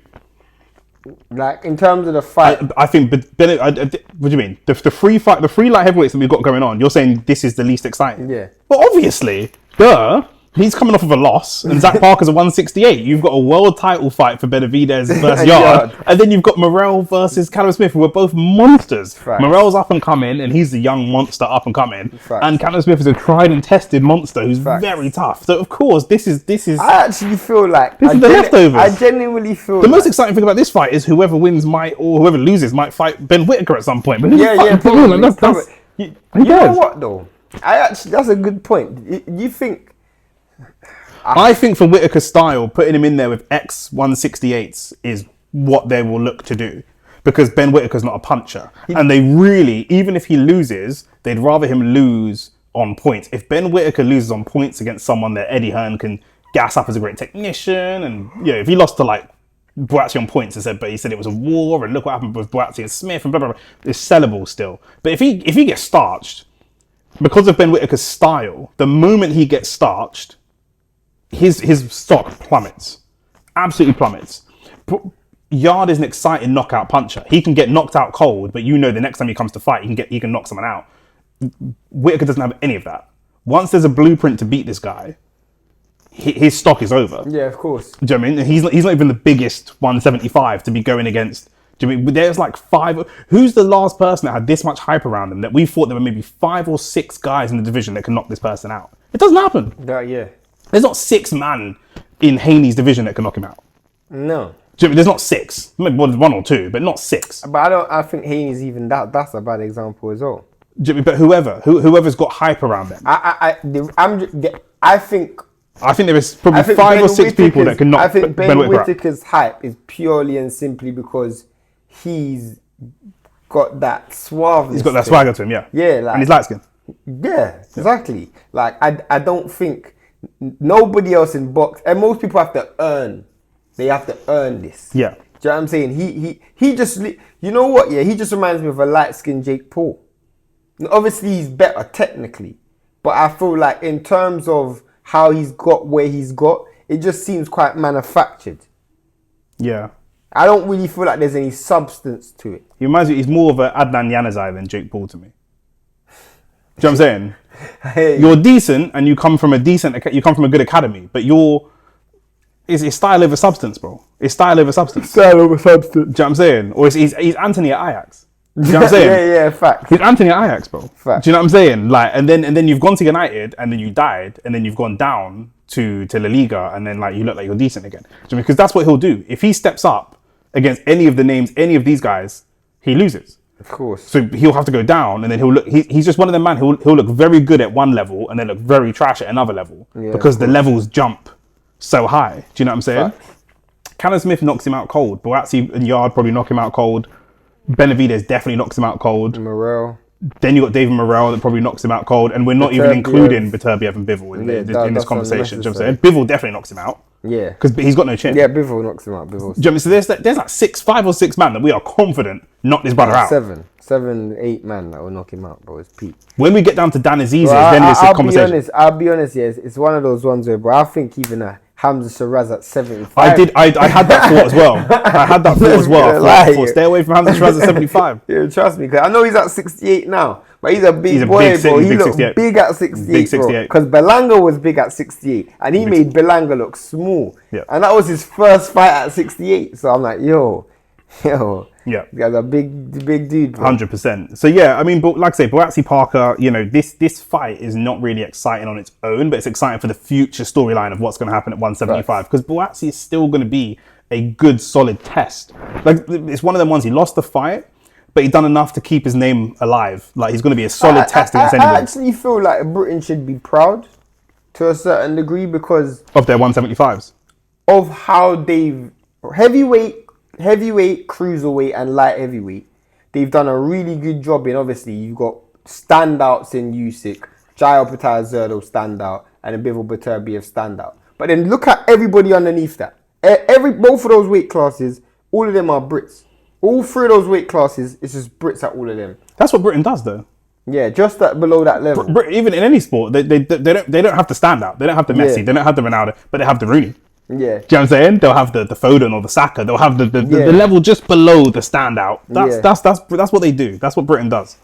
Like, in terms of the fight... I think... what do you mean? The three light heavyweights that we've got going on, you're saying this is the least exciting? Yeah. Well, obviously, duh. He's coming off of a loss, and Zach Parker's a 168. You've got a world title fight for Benavidez versus Yard, and then you've got Morrell versus Callum Smith, who are both monsters. Facts. Morrell's up and coming, and he's the young monster up and coming. Facts. And Callum Smith is a tried and tested monster who's very tough. So of course, this is. I actually feel like this is the leftovers. I genuinely feel the most exciting thing about this fight is whoever wins or whoever loses might fight Ben Whittaker at some point. But you know what though? That's a good point. You think? I think for Whittaker's style, putting him in there with X168s is what they will look to do. Because Ben Whittaker's not a puncher. And they really, even if he loses, they'd rather him lose on points. If Ben Whittaker loses on points against someone that Eddie Hearn can gas up as a great technician, and if he lost to like Buatsi on points but he said it was a war, and look what happened with Buatsi and Smith, and blah, blah, blah, it's sellable still. But if he gets starched, because of Ben Whittaker's style, the moment he gets starched, his stock plummets, absolutely plummets. Yard is an exciting knockout puncher. He can get knocked out cold, but the next time he comes to fight, he can knock someone out. Whittaker doesn't have any of that. Once there's a blueprint to beat this guy, his stock is over. Yeah, of course. Do you know what I mean? He's not even the biggest 175 to be going against. Do you mean there's like 5? Who's the last person that had this much hype around them that we thought there were maybe 5 or 6 guys in the division that can knock this person out? It doesn't happen. Yeah. There's not 6 man in Haney's division that can knock him out. No. There's not 6. Maybe 1 or 2, but not 6. But I think Haney's even that's a bad example as well. But whoever's got hype around them. I think there is probably 5 or 6 people that can knock. I think Ben Whittaker's hype is purely and simply because he's got that suave. He's got that swagger to him, yeah. Yeah, like, and he's light skinned. Yeah, exactly. Like I don't think nobody else in box, and most people have to earn. They have to earn this. Yeah. Do you know what I'm saying? He just, you know what? Yeah, he just reminds me of a light skinned Jake Paul. Obviously, he's better technically, but I feel like in terms of how he's got where he's got, it just seems quite manufactured. Yeah. I don't really feel like there's any substance to it. He reminds me, he's more of an Adnan Januzaj than Jake Paul to me. Do you know what I'm saying? Hey. You're decent and you come from a good academy, but it's style over substance, bro. It's style over substance. Style over substance. Do you know what I'm saying? Or he's Anthony at Ajax. Do you know what I'm saying? Yeah, fact. He's Anthony at Ajax, bro. Fact. Do you know what I'm saying? Like, and then you've gone to United, and then you died, and then you've gone down to La Liga, and then like you look like you're decent again. Because that's what he'll do. If he steps up against any of the names, any of these guys, he loses. Of course. So he'll have to go down, and then he'll look. He's just one of them man. He'll look very good at one level, and then look very trash at another level because the levels jump so high. Do you know what I'm saying? Fact. Callum Smith knocks him out cold. Buatsi and Yard probably knock him out cold. Benavidez definitely knocks him out cold. Morrell. Then you got David Morrell that probably knocks him out cold, and we're not even including Beterbiev and Bivol in this conversation. Do you know what I'm saying? Bivol definitely knocks him out. Yeah, because he's got no chin. Yeah, Bivol knocks him out. Bivol. Do you know what I mean? So there's like 5 or 6 man that we are confident knock this brother out. 7, 8 man that will knock him out, bro. It's peak. When we get down to Dan Aziz's, then there's a conversation. I'll be honest. Yeah, it's one of those ones where, bro, I think even Hamza Shiraz at 75. I had that thought as well. I had that thought as well. I thought, stay away from Hamza Shiraz at 75. Yeah, trust me, because I know he's at 68 now. But he's a big boy, bro. He looked big at 68, big 68. Because Belanga was big at 68. And he made Belanga look small. Yeah. And that was his first fight at 68. So I'm like, yo. Yeah. You guys are big dude, bro. 100%. So yeah, I mean, but like I say, Buatsi Parker, this fight is not really exciting on its own, but it's exciting for the future storyline of what's going to happen at 175. Because Buatsi is still going to be a good, solid test. Like, it's one of them ones, he lost the fight, but he's done enough to keep his name alive. Like, he's going to be a solid test against anybody. I actually feel like Britain should be proud to a certain degree because of their 175s. Of how they've heavyweight, cruiserweight, and light heavyweight. They've done a really good job in. Obviously, you've got standouts in Usyk, Jai Zerdo standout, and Bivol Beterbiev standout. But then look at everybody underneath that. Both of those weight classes, all of them are Brits. All three of those weight classes, it's just Brits at all of them. That's what Britain does, though. Yeah, just below that level. Even in any sport, they don't have to stand out. They don't have the Messi. They don't have the Ronaldo, but they have the Rooney. Yeah. Do you know what I'm saying? They'll have the Foden or the Saka. They'll have the level just below the standout. That's what they do. That's what Britain does.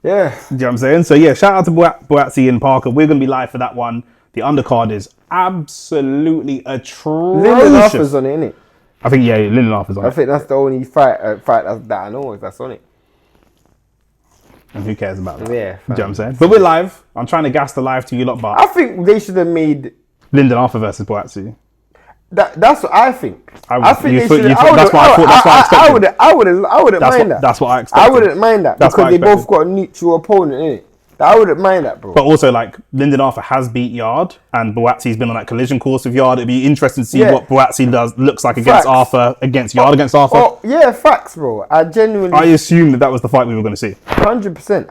Yeah. Do you know what I'm saying? So yeah, shout out to Buatsi and Parker. We're gonna be live for that one. The undercard is absolutely atrocious. Lyndon Arthur's on it, innit? I think Lyndon Arthur's on it. I think that's the only fight that I know that's on it. And who cares about that? Yeah. Do you know what I'm saying? But we're live. I'm trying to gas the live to you lot, but I think they should have made Lyndon Arthur versus Buatsi. That's what I think. I think they should. That's what I expected. I wouldn't mind that. That's what I expected. I wouldn't mind that because they both got a neutral opponent, innit? I wouldn't mind that, bro. But also, like, Lyndon Arthur has beat Yard, and Buatsi's been on that collision course with Yard. It'd be interesting to see what Buatsi looks like against Arthur, against Yard, against Arthur. Oh, yeah, facts, bro. I assumed that was the fight we were going to see. 100%.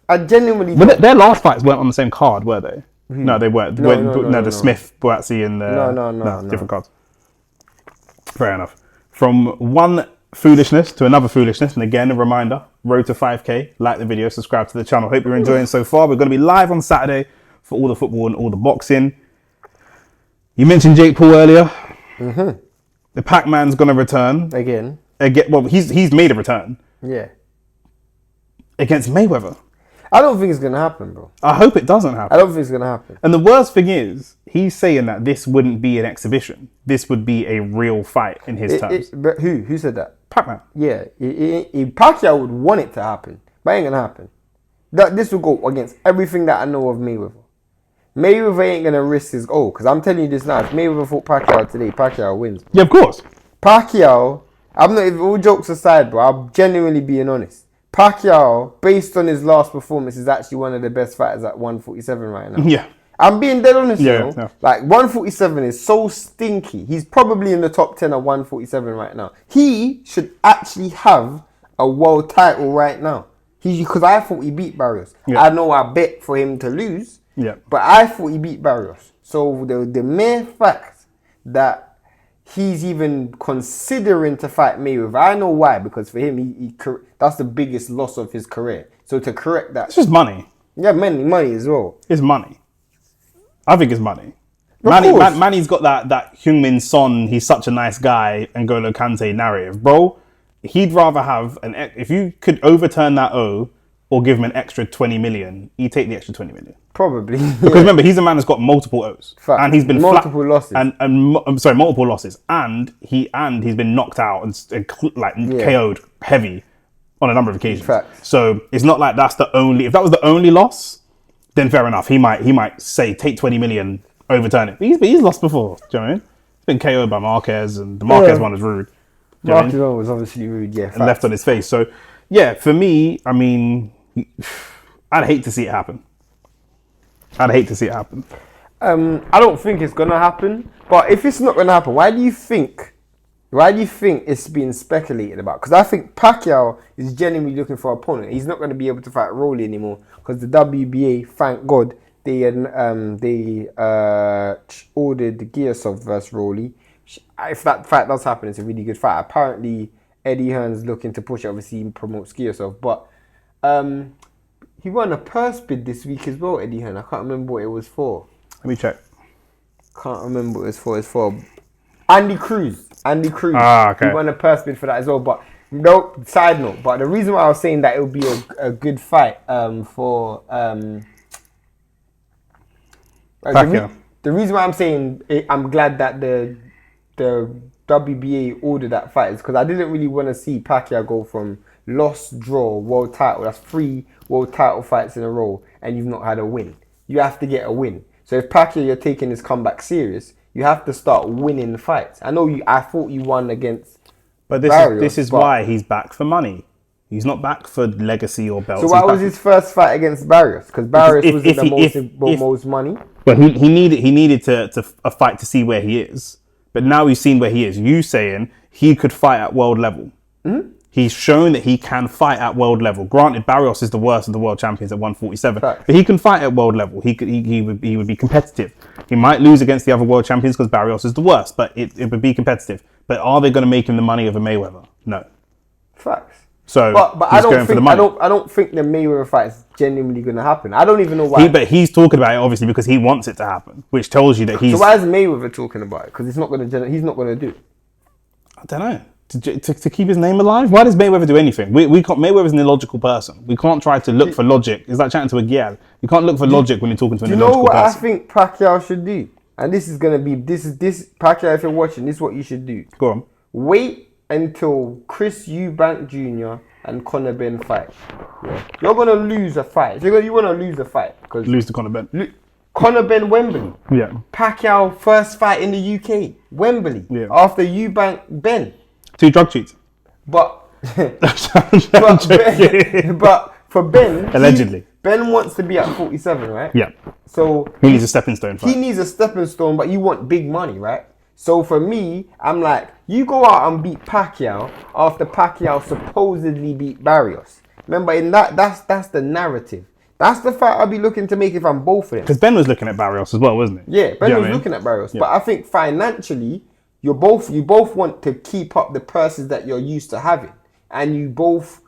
I genuinely. But their last fights weren't on the same card, were they? No, they weren't. The Smith, Buatsi, and no, different cards. Fair enough. From one foolishness to another foolishness, and again a reminder: road to 5K. Like the video, subscribe to the channel. Hope you're enjoying so far. We're going to be live on Saturday for all the football and all the boxing. You mentioned Jake Paul earlier. Mm-hmm. The Pac-Man's going to return again. Well, he's made a return. Yeah. Against Mayweather. I don't think it's going to happen, bro. I hope it doesn't happen. I don't think it's going to happen. And the worst thing is, he's saying that this wouldn't be an exhibition. This would be a real fight in his terms. But who? Who said that? Pac-Man. Yeah. Pacquiao would want it to happen. But it ain't going to happen. This will go against everything that I know of Mayweather. Mayweather ain't going to risk his... Oh, because I'm telling you this now. If Mayweather fought Pacquiao today, Pacquiao wins. Bro. Yeah, of course. Pacquiao... I'm not... All jokes aside, bro. I'm genuinely being honest. Pacquiao, based on his last performance, is actually one of the best fighters at 147 right now. Yeah. I'm being dead honest, yeah. Like, 147 is so stinky. He's probably in the top 10 of 147 right now. He should actually have a world title right now. Because I thought he beat Barrios. Yeah. I know I bet for him to lose, but I thought he beat Barrios. So the mere fact that he's even considering to fight Mayweather. I know why, because for him, that's the biggest loss of his career. So to correct that... It's just money. Yeah, money as well. It's money. I think it's money. Manny's got that Heung-Min Son, he's such a nice guy, N'Golo Kante narrative. Bro, he'd rather have... If you could overturn that O or give him an extra 20 million, he'd take the extra 20 million. Probably. Because remember, he's a man that's got multiple O's. Fact. And he's been multiple losses. Multiple losses. And he's been knocked out and KO'd heavy on a number of occasions. Fact. So it's not like that's the only... If that was the only loss, then fair enough. He might say, take 20 million, overturn it. But he's lost before. Do you know what I mean? He's been KO'd by Marquez, and the Marquez one was rude. Marquez one was obviously rude, yeah. And left on his face. So, yeah, for me, I mean, I'd hate to see it happen. I don't think it's gonna happen. But if it's not gonna happen, why do you think it's being speculated about? Because I think Pacquiao is genuinely looking for an opponent. He's not gonna be able to fight Rolly anymore because the WBA, thank God, they ordered Giasov versus Rolly. If that fight does happen, it's a really good fight. Apparently, Eddie Hearn's looking to push it. Obviously, he promotes Giasov, but he won a purse bid this week as well, Eddie Hearn. I can't remember what it was for. Let me check. Can't remember what it was for. It's for Andy Cruz. Ah, okay. He won a purse bid for that as well. But no, side note. But the reason why I was saying that it would be a good fight for Pacquiao. The reason why I'm saying I'm glad that the WBA ordered that fight is because I didn't really want to see Pacquiao go from loss, draw, world title. That's 3 world title fights in a row, and you've not had a win. You have to get a win. So if Pacquiao, you're taking his comeback serious, you have to start winning the fights. I thought you won against But this is why he's back for money. He's not back for legacy or belts. So why was his first fight against Barrios? Because Barrios wasn't the most money. But he needed to a fight to see where he is. But now he's seen where he is. You saying he could fight at world level. Mm-hmm. He's shown that he can fight at world level. Granted, Barrios is the worst of the world champions at 147, but he can fight at world level. He would be competitive. He might lose against the other world champions because Barrios is the worst, but it would be competitive. But are they going to make him the money of a Mayweather? No. Facts. So, but I don't think the Mayweather fight is genuinely going to happen. I don't even know why. But he's talking about it obviously because he wants it to happen, which tells you that he's. So why is Mayweather talking about it? Because he's not going to do it. I don't know. To keep his name alive? Why does Mayweather do anything? We can't. Mayweather's an illogical person. We can't try to look for logic. It's like chatting to a gyal. You can't look for logic when you're talking to an illogical person. Do you know what I think Pacquiao should do? And this is gonna be this Pacquiao. If you're watching, this is what you should do. Go on. Wait until Chris Eubank Jr. and Conor Benn fight. Yeah. You're gonna lose a fight. You want to lose a fight because lose to Conor Benn. Conor Benn Wembley. Yeah. Pacquiao first fight in the UK Wembley. Yeah. After Eubank Benn. 2 drug cheats. But for Ben, allegedly, Ben wants to be at 47, right? Yeah. So he needs a stepping stone fight. He needs a stepping stone, but you want big money, right? So for me, I'm like, you go out and beat Pacquiao after Pacquiao supposedly beat Barrios. Remember, in that's the narrative. That's the fight I'll be looking to make if I'm both of them. Because Ben was looking at Barrios as well, wasn't he? Yeah, Ben was looking at Barrios, but I think financially. You both want to keep up the purses that you're used to having. And you both...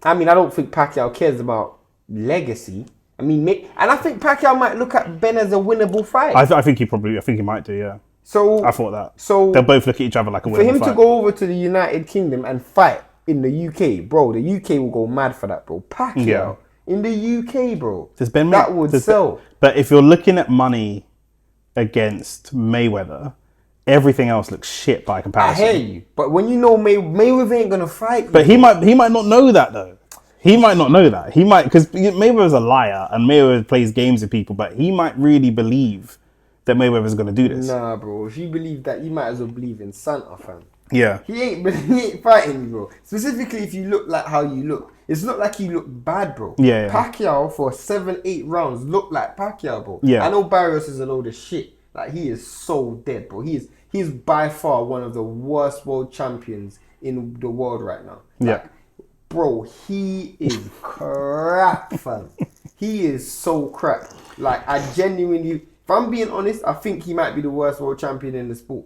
I mean, I don't think Pacquiao cares about legacy. I mean, and I think Pacquiao might look at Ben as a winnable fight. I think he might do, yeah. So I thought that. So they'll both look at each other like a winnable fight. For him to go over to the United Kingdom and fight in the UK, bro, the UK will go mad for that, bro. Pacquiao in the UK, bro. That would sell. But if you're looking at money against Mayweather... Everything else looks shit by comparison. I hear you, but when you know Mayweather ain't gonna fight you. But he might not know that though. He might not know that. He might, because Mayweather's a liar and Mayweather plays games with people, but he might really believe that Mayweather's gonna do this. Nah, bro. If you believe that, you might as well believe in Santa, fam. Yeah. He ain't fighting you, bro. Specifically, if you look like how you look. It's not like you look bad, bro. Yeah. Pacquiao for 7-8 rounds looked like Pacquiao, bro. Yeah. I know Barrios is a load of shit. Like, he is so dead, bro. He's by far one of the worst world champions in the world right now. Like, yeah. Bro, he is crap, fam. He is so crap. Like, I genuinely, if I'm being honest, I think he might be the worst world champion in the sport.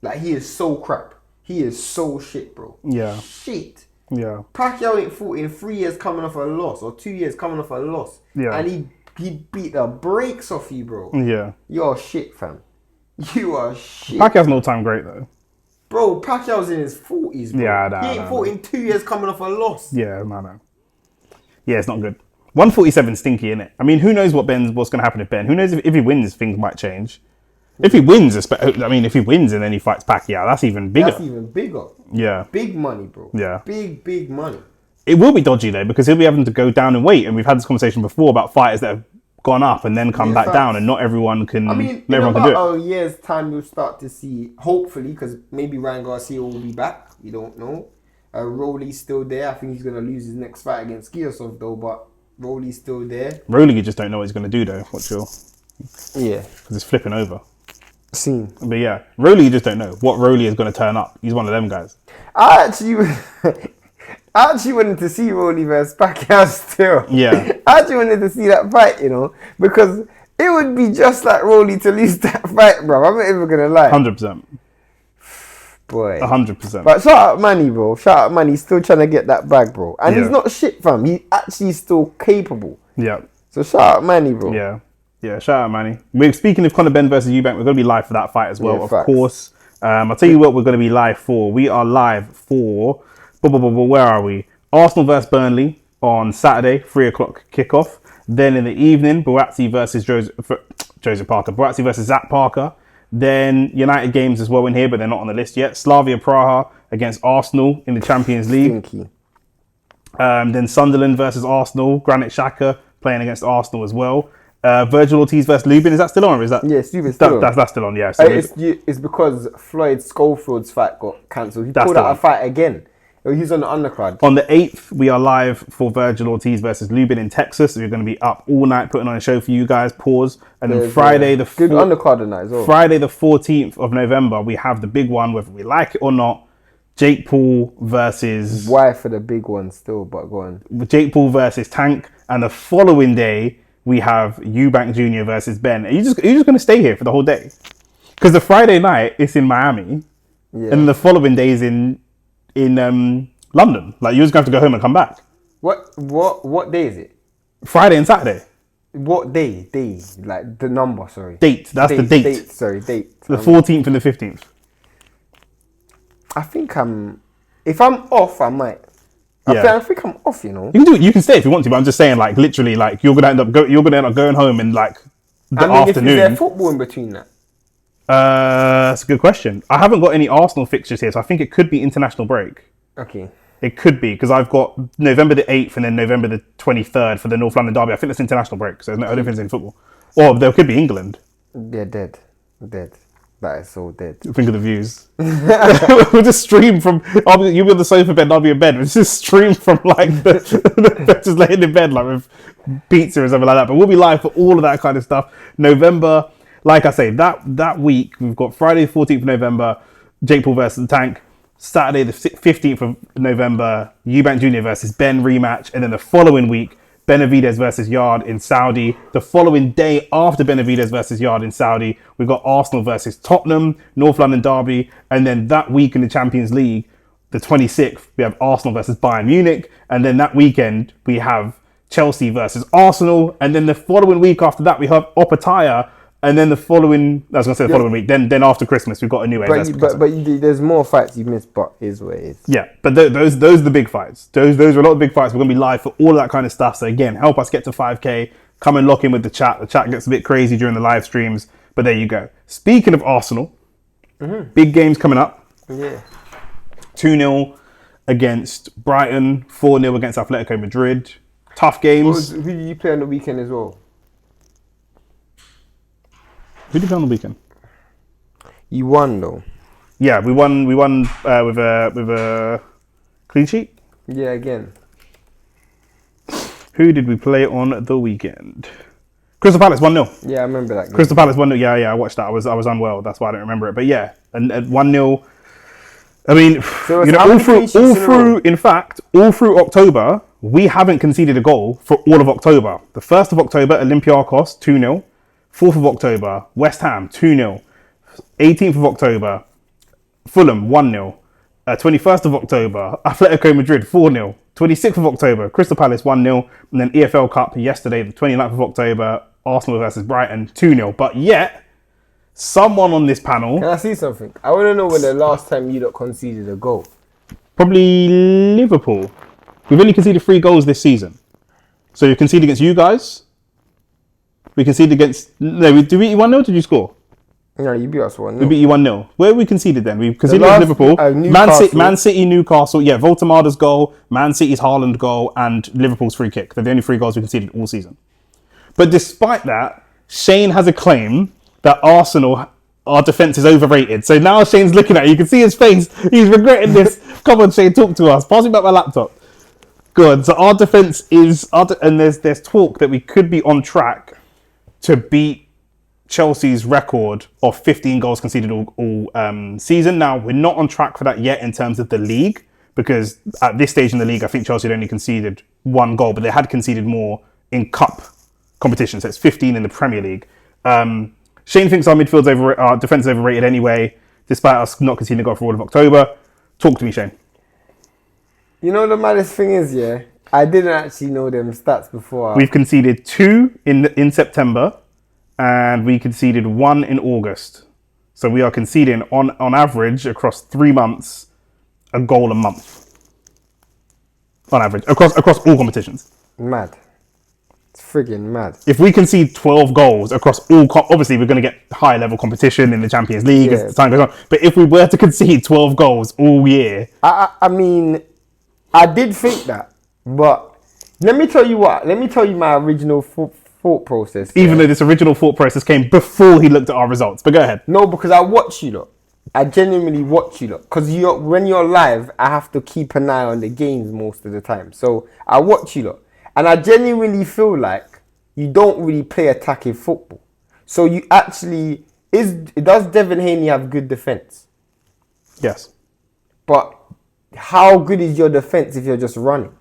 Like, he is so crap. He is so shit, bro. Yeah. Shit. Yeah. Pacquiao ain't fought in 3 years coming off a loss, or 2 years coming off a loss. Yeah. And he beat the brakes off you, bro. Yeah. You're shit, fam. You are shit. Pacquiao's no time great though. Bro, Pacquiao's in his 40s, bro. Yeah, he ain't fought in 2 years coming off a loss. Yeah, no. Yeah, it's not good. 147 stinky, innit? I mean, who knows what's going to happen with Ben? Who knows if he wins, things might change. If he wins, if he wins and then he fights Pacquiao, that's even bigger. That's even bigger. Yeah. Big money, bro. Yeah. Big money. It will be dodgy though, because he'll be having to go down and wait. And we've had this conversation before about fighters that have gone up and then come back down, and not everyone can. I mean, in about a year's time, you'll start to see, hopefully, because maybe Ryan Garcia will be back. We don't know. Rolly's still there. I think he's gonna lose his next fight against Giosov though, but Rolly's still there. Rolly, you just don't know what he's gonna do though. Yeah, because it's flipping over. Scene. But yeah, Rolly, you just don't know what Rolly is gonna turn up. He's one of them guys. I actually wanted to see Rolly versus Pacquiao still. Yeah. I actually wanted to see that fight, because it would be just like Rolly to lose that fight, bro. I'm not even going to lie. 100%. Boy. 100%. But shout out Manny, bro. Shout out Manny. He's still trying to get that bag, bro. And he's not shit, fam. He's actually still capable. Yeah. So shout out Manny, bro. Yeah. Yeah, shout out Manny. We're speaking of Conor Benn versus Eubank. We're going to be live for that fight as well, of course. I'll tell you what we're going to be live for. We are live for... Where are we? Arsenal versus Burnley on Saturday, 3 o'clock kickoff. Then in the evening, Buatsi versus Joseph Parker. Buatsi versus Zach Parker. Then United games as well in here, but they're not on the list yet. Slavia Praha against Arsenal in the Champions League. Then Sunderland versus Arsenal. Granit Xhaka playing against Arsenal as well. Virgil Ortiz versus Lubin. Is that still on? Or is that? Yeah, Lubin's still on. That's still on. Yeah. So it's because Floyd Schofield's fight got cancelled. He pulled out a fight again. He's on the undercard. On the 8th, we are live for Virgil Ortiz versus Lubin in Texas. We're going to be up all night putting on a show for you guys. Pause. And then Friday, good undercard tonight as well. Friday, the 14th of November, we have the big one, whether we like it or not. Jake Paul versus... Why for the big one still, but go on. Jake Paul versus Tank. And the following day, we have Eubank Jr. versus Ben. Are you just going to stay here for the whole day? Because the Friday night, it's in Miami. Yeah. And then the following day is in London. Like, you're just going to have to go home and come back. What day is it? Friday and Saturday. What day? Day. Like, the number, sorry. Date. That's the date. Date. The 14th and the 15th. I think if I'm off, I might. I think I'm off, you know. You can do it. You can stay if you want to, but I'm just saying, like, literally, like, you're gonna end up going home in like the afternoon. Is there football in between that? That's a good question. I haven't got any Arsenal fixtures here, so I think it could be international break. Okay. It could be, because I've got November the 8th and then November the 23rd for the North London derby. I think that's international break, so I don't think it's in football. Or there could be England. They're dead. That is so dead. Think of the views. We'll just stream from... You'll be on the sofa bed and I'll be in bed. We'll just stream from, like, just laying in bed, like, with pizza or something like that. But we'll be live for all of that kind of stuff. November, like I say, that week, we've got Friday, 14th of November, Jake Paul versus the Tank. Saturday, the 15th of November, Eubank Jr. versus Ben rematch. And then the following week, Benavidez versus Yard in Saudi. The following day after Benavidez versus Yard in Saudi, we've got Arsenal versus Tottenham, North London derby. And then that week in the Champions League, the 26th, we have Arsenal versus Bayern Munich. And then that weekend, we have Chelsea versus Arsenal. And then the following week after that, we have Opataya. And then following week. Then after Christmas, we've got a new AS. But there's more fights you've missed, but is what it is. Yeah, but those are the big fights. Those are a lot of big fights. We're going to be live for all of that kind of stuff. So again, help us get to 5K. Come and lock in with the chat. The chat gets a bit crazy during the live streams. But there you go. Speaking of Arsenal, big games coming up. Yeah. 2-0 against Brighton. 4-0 against Atletico Madrid. Tough games. Who did you play on the weekend as well? Who did you play on the weekend? You won though. Yeah, we won with a clean sheet. Yeah, again. Who did we play on the weekend? Crystal Palace 1-0. Yeah, I remember that game. Crystal Palace 1-0. Yeah, I watched that. I was unwell. That's why I don't remember it. But yeah, and 1-0. I mean, so all through October, we haven't conceded a goal for all of October. The 1st of October, Olympiacos 2-0. 4th of October, West Ham 2-0. 18th of October, Fulham 1-0. 21st of October, Atletico Madrid 4-0. 26th of October, Crystal Palace 1-0. And then EFL Cup yesterday, the 29th of October, Arsenal versus Brighton 2-0. But yet, someone on this panel... Can I see something? I want to know when the last time you conceded a goal. Probably Liverpool. We've only conceded 3 goals this season. So you conceded against you guys. We conceded against... No, did we beat you 1-0 or did you score? No, you beat us 1-0. We beat you 1-0. Where we conceded then? We conceded against Liverpool. Man City, Newcastle. Yeah, Voltemada's goal, Man City's Haaland goal, and Liverpool's free kick. They're the only 3 goals we conceded all season. But despite that, Shane has a claim that Arsenal, our defence is overrated. So now Shane's looking at it. You can see his face. He's regretting this. Come on, Shane, talk to us. Pass me back my laptop. Good. So our defence is... and there's talk that we could be on track to beat Chelsea's record of 15 goals conceded all season. Now, we're not on track for that yet in terms of the league, because at this stage in the league, I think Chelsea had only conceded 1 goal, but they had conceded more in cup competition. So it's 15 in the Premier League. Shane thinks our defence is overrated anyway, despite us not conceding a goal for all of October. Talk to me, Shane. You know the maddest thing is, yeah? I didn't actually know them stats before. We've conceded 2 in September, and we conceded 1 in August. So we are conceding on average across 3 months a goal a month. On average, across all competitions. Mad. It's friggin' mad. If we concede 12 goals across all, obviously we're going to get high level competition in the Champions League as time goes on. But if we were to concede 12 goals all year, I mean, I did think that. But let me tell you what. Let me tell you my original thought process. Even though this original thought process came before he looked at our results. But go ahead. No, because I watch you lot. I genuinely watch you lot. Because when you're live, I have to keep an eye on the games most of the time. So I watch you lot. And I genuinely feel like you don't really play attacking football. So you actually... Does Devin Haney have good defence? Yes. But how good is your defence if you're just running?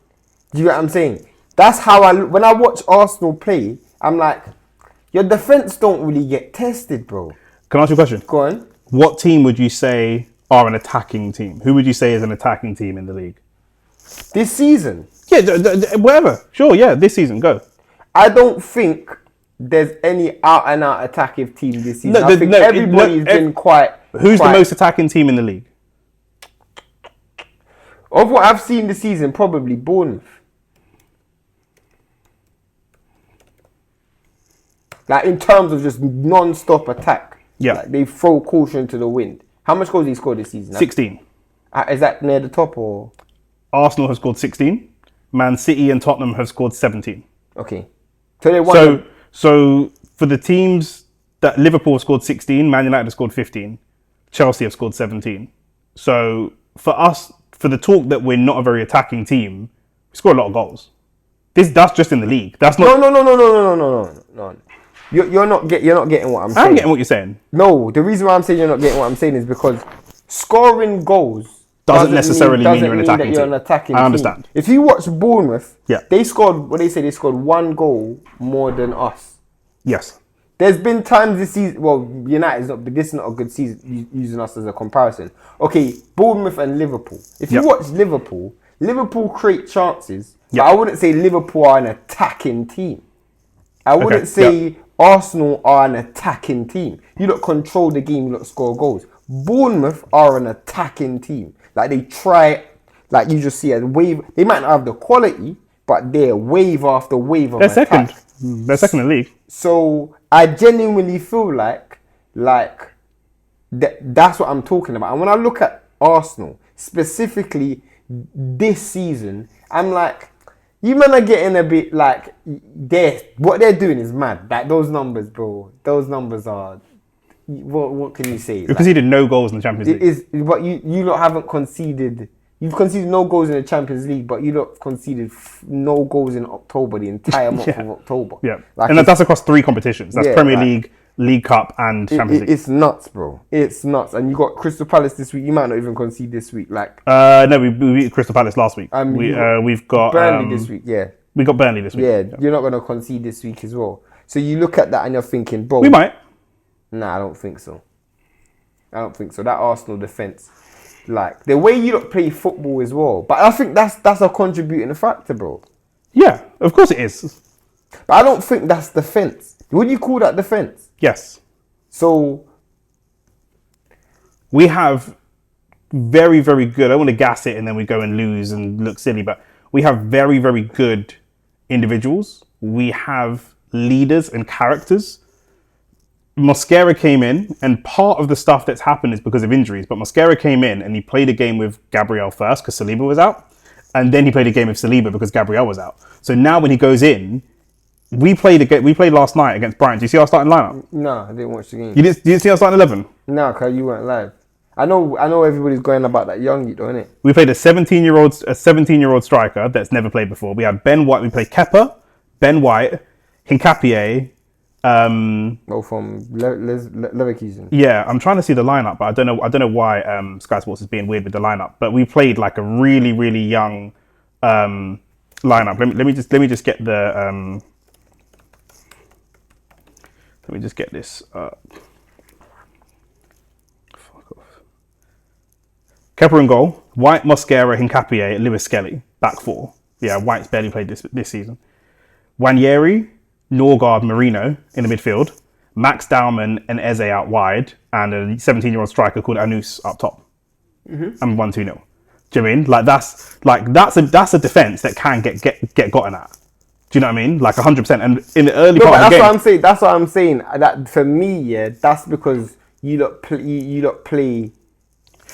Do you get what I'm saying? That's how when I watch Arsenal play, I'm like, your defence don't really get tested, bro. Can I ask you a question? Go on. What team would you say are an attacking team? Who would you say is an attacking team in the league? This season? Yeah, whatever. Sure, yeah, this season, go. I don't think there's any out-and-out attacking team this season. I think everybody's been quite... Who's the most attacking team in the league? Of what I've seen this season, probably Bournemouth. Like, in terms of just non-stop attack. Yeah. Like, they throw caution to the wind. How much goals did he score this season? 16. Is that near the top or...? Arsenal has scored 16. Man City and Tottenham have scored 17. Okay. So they won... So for the teams that Liverpool have scored 16, Man United have scored 15, Chelsea have scored 17. So for us, for the talk that we're not a very attacking team, we score a lot of goals. That's just in the league. That's not... No. You're not getting what I'm saying. I'm getting what you're saying. No, the reason why I'm saying you're not getting what I'm saying is because scoring goals doesn't necessarily mean you're an attacking team. I understand. If you watch Bournemouth, yeah, they scored they scored one goal more than us. Yes. There's been times this season, this is not a good season using us as a comparison. Okay, Bournemouth and Liverpool. If you watch Liverpool create chances, but I wouldn't say Liverpool are an attacking team. I wouldn't say Arsenal are an attacking team. You don't control the game, you don't score goals. Bournemouth are an attacking team. Like, they try, like you just see a wave. They might not have the quality, but they're wave after wave of attack. They're second in the league. So I genuinely feel like that's what I'm talking about. And when I look at Arsenal, specifically this season, I'm like, you men are getting a bit like, what they're doing is mad. Like, those numbers, bro. Those numbers are... What can you say? You conceded no goals in the Champions League. But you lot haven't conceded. You've conceded no goals in the Champions League, but you lot conceded no goals in October, the entire month of October. Yeah, like, and that's across 3 competitions. That's Premier League, League Cup, and Champions League. It's nuts, bro. It's nuts. And you got Crystal Palace this week. You might not even concede this week. No, we beat Crystal Palace last week. We've got Burnley this week. Yeah, we got Burnley this week. Yeah, you're not going to concede this week as well. So you look at that and you're thinking, bro, we might. Nah, I don't think so. That Arsenal defence, like the way you don't play football as well. But I think that's a contributing factor, bro. Yeah, of course it is. But I don't think that's defence. Would you call that defence? Yes. So we have very, very good. I don't want to gas it and then we go and lose and look silly, but we have very, very good individuals. We have leaders and characters. Mosquera came in, and part of the stuff that's happened is because of injuries, but Mosquera came in and he played a game with Gabriel first because Saliba was out, and then he played a game with Saliba because Gabriel was out. So now when he goes in, we played last night against Brighton. Do you see our starting lineup? No, I didn't watch the game. You didn't see our starting 11? No, because you weren't live. I know everybody's going about that young youth, don't it? We played a 17-year-old striker that's never played before. We had Ben White. We played Kepa, Ben White, Hincapié. From Leverkusen. Yeah, I'm trying to see the lineup, but I don't know why Sky Sports is being weird with the lineup. But we played like a really, really young lineup. Let me just get the let me just get this up. Fuck off. Kepa in goal. White, Mosquera, Hincapié, Lewis Skelly. Back 4. Yeah, White's barely played this season. Wanyeri, Norgard, Marino in the midfield, Max Dowman and Eze out wide, and a 17-year-old striker called Anus up top. And 1-2-0. Do you know what I mean? That's a defense that can get gotten at. Do you know what I mean? Like 100%. And in the early part of the game, that's what I'm saying. That for me, yeah, that's because you lot play.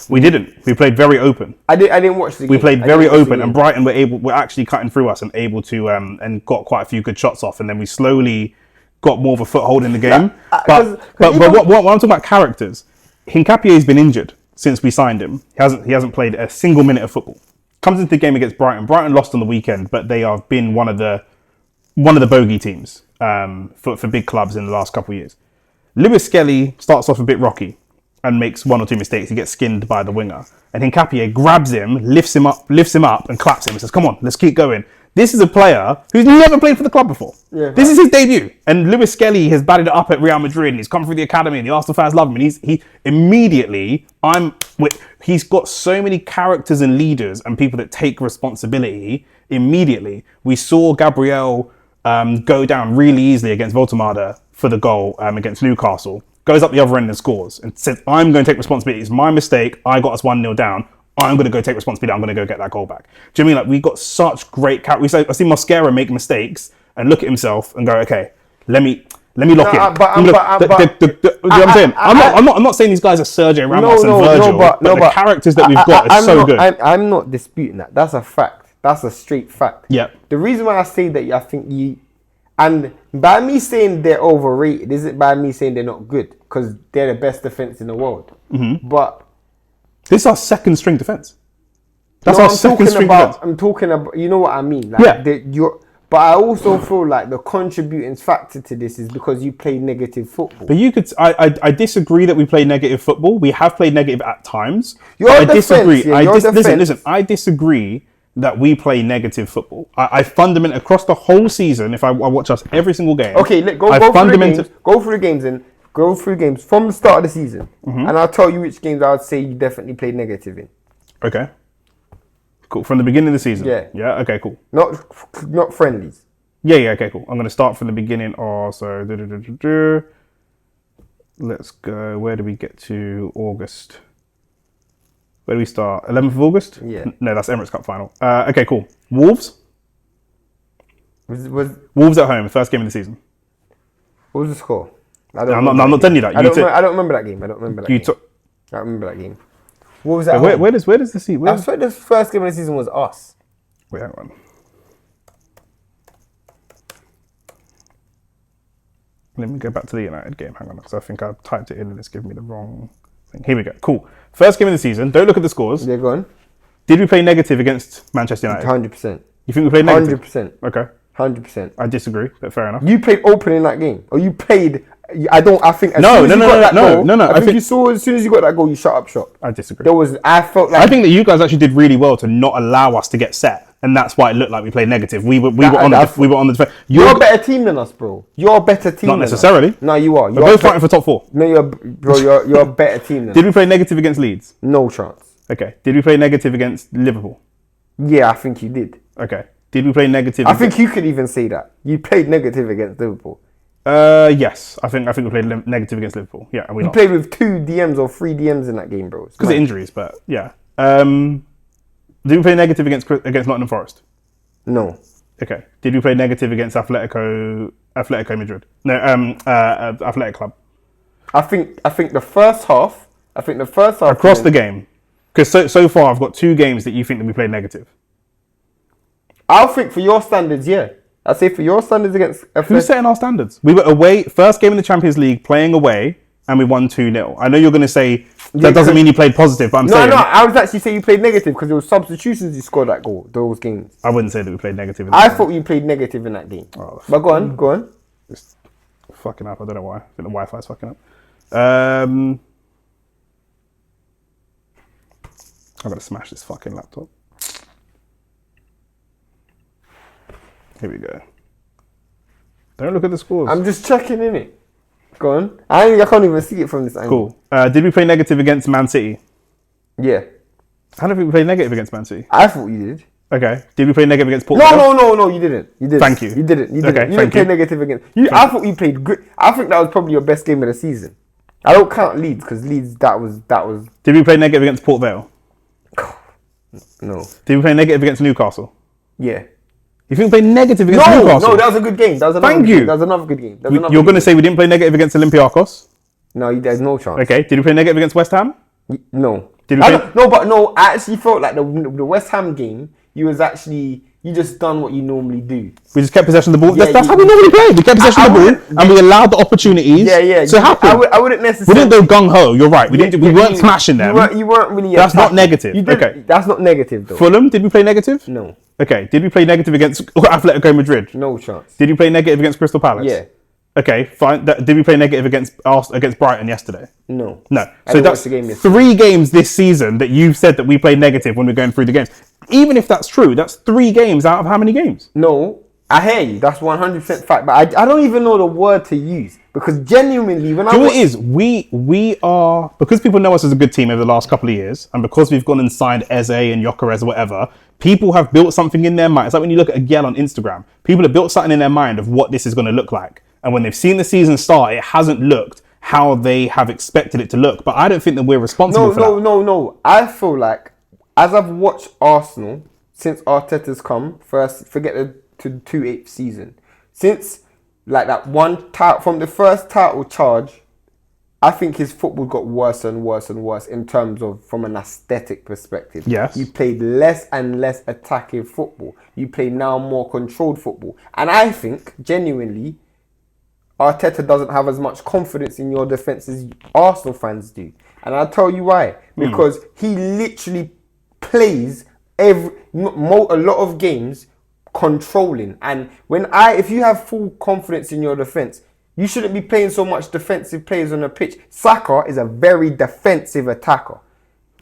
We didn't. We played very open. I didn't watch the game. We played very open, and Brighton were actually cutting through us and able to and got quite a few good shots off, and then we slowly got more of a foothold in the game. But what I'm talking about characters, Hincapie's been injured since we signed him. He hasn't played a single minute of football. Comes into the game against Brighton. Brighton lost on the weekend, but they have been one of the bogey teams for big clubs in the last couple of years. Lewis Skelly starts off a bit rocky and makes one or two mistakes. He gets skinned by the winger, and Hincapie grabs him, lifts him up, and claps him and says, "Come on, let's keep going." This is a player who's never played for the club before. Yeah, this is his debut, and Lewis Skelly has batted it up at Real Madrid, and he's come through the academy, and the Arsenal fans love him. And he immediately, he's got so many characters and leaders and people that take responsibility. Immediately, we saw Gabriel go down really easily against Voltemada for the goal against Newcastle. Goes up the other end and scores, and says, "I'm going to take responsibility. It's my mistake. I got us 1-0 down. I'm going to go take responsibility. I'm going to go get that goal back." Do you know what I mean? Like, we got such great characters. I see Mosquera make mistakes and look at himself and go, "Okay, let me lock in." You know what I'm saying? I'm not saying these guys are Sergio Ramos and Virgil, but the characters that we've got are so good. I'm not disputing that. That's a fact. That's a straight fact. Yeah. The reason why I say that, I think and by me saying they're overrated, isn't by me saying they're not good, because they're the best defense in the world. Mm-hmm. But this is our second string defense. That's our second string defense. I'm talking about, you know what I mean? Like, yeah. But I also feel like the contributing factor to this is because you play negative football. But you could, I disagree that we play negative football. We have played negative at times. I disagree. Listen. I disagree that we play negative football. I fundamentally, across the whole season, if I watch us every single game. Okay, go through the games from the start of the season, and I'll tell you which games I would say you definitely played negative in. Okay. Cool. From the beginning of the season? Yeah. Yeah? Okay, cool. Not friendlies. Yeah, okay, cool. I'm going to start from the beginning. Let's go. Where do we get to? August. Where do we start? 11th of August? Yeah. No, that's Emirates Cup final. Okay, cool. Wolves? Wolves at home, first game of the season. What was the score? I'm not telling you that. I don't remember that game. I don't remember that game. What was that? Where does the season? I thought the first game of the season was us. Wait, hang on. Let me go back to the United game. Hang on, because I think I typed it in and it's giving me the wrong thing. Here we go. Cool. First game of the season. Don't look at the scores. Yeah, go on. Did we play negative against Manchester United? 100%. You think we played negative? 100%. Okay. 100%. I disagree, but fair enough. You played open in that game, or you played? I think. No. I think you saw as soon as you got that goal, you shut up shop. I disagree. I think that you guys actually did really well to not allow us to get set, and that's why it looked like we played negative. We were on the defense. You're a better team than us, bro. You're a better team. Not necessarily. No, you are. We're both fighting for top 4. No, you're a better team than us. Did we play negative against Leeds? No chance. Okay. Did we play negative against Liverpool? Yeah, I think you did. Okay. Did we play negative? I think you could even say that you played negative against Liverpool. Yes, I think we played negative against Liverpool. Yeah, and we played with 2 DMs or 3 DMs in that game, bro. Because of injuries, but yeah. Did we play negative against Nottingham Forest? No. Okay. Did we play negative against Atletico Madrid? No, Athletic Club. I think the first half. Across the game, because so far I've got 2 games that you think that we played negative. I'll think for your standards, yeah. I'd say for your standards against... Who's setting our standards? We were away, first game in the Champions League, playing away, and we won 2-0. I know you're going to say that doesn't mean you played positive, but I'm saying... No, I would actually say you played negative because it was substitutions you scored that goal, those games. I wouldn't say that we played negative. I thought you played negative in that game. Oh, but go on. It's fucking up. I don't know why. I think the Wi-Fi's fucking up. I'm going to smash this fucking laptop. Here we go. Don't look at the scores. I'm just checking in it. Go on. I can't even see it from this angle. Cool. Did we play negative against Man City? Yeah. I don't think we played negative against Man City. I thought you did. Okay. Did we play negative against Port? No, you didn't. Thank you. You didn't. Okay, you didn't play negative against... I thought you played good. I think that was probably your best game of the season. I don't count Leeds because Leeds, that was... Did we play negative against Port Vale? No. Did we play negative against Newcastle? Yeah. You think we played negative against Newcastle? No, that was a good game. That was another good game. You're going to say we didn't play negative against Olympiacos? No, there's no chance. Okay. Did we play negative against West Ham? No. I actually felt like the West Ham game, you just done what you normally do. We just kept possession of the ball. That's how we normally play. We kept possession of the ball, and we allowed the opportunities. So it happened. I wouldn't necessarily. We didn't go gung ho. You're right. We weren't smashing them. You weren't really. That's not negative. Okay. That's not negative though. Fulham, did we play negative? No. Okay. Did we play negative against Atletico Madrid? No chance. Did we play negative against Crystal Palace? Yeah. Okay, fine. Did we play negative against Brighton yesterday? No. So that's 3 games this season that you've said that we played negative when we're going through the games. Even if that's true, that's 3 games out of how many games? No, I hear you. That's 100% fact. But I don't even know the word to use because genuinely, when we are, because people know us as a good team over the last couple of years, and because we've gone and signed Eze and Gyökeres or whatever, people have built something in their mind. It's like when you look at a girl on Instagram, people have built something in their mind of what this is going to look like. And when they've seen the season start, it hasn't looked how they have expected it to look. But I don't think that we're responsible for that. No. I feel like, as I've watched Arsenal since Arteta's come, forget the 2-8 season, since like that one title, from the first title charge, I think his football got worse and worse and worse in terms of from an aesthetic perspective. Yes. You played less and less attacking football. You play now more controlled football. And I think, genuinely, Arteta doesn't have as much confidence in your defence as Arsenal fans do. And I'll tell you why. Because he literally plays a lot of games controlling. And if you have full confidence in your defence, you shouldn't be playing so much defensive players on the pitch. Saka is a very defensive attacker.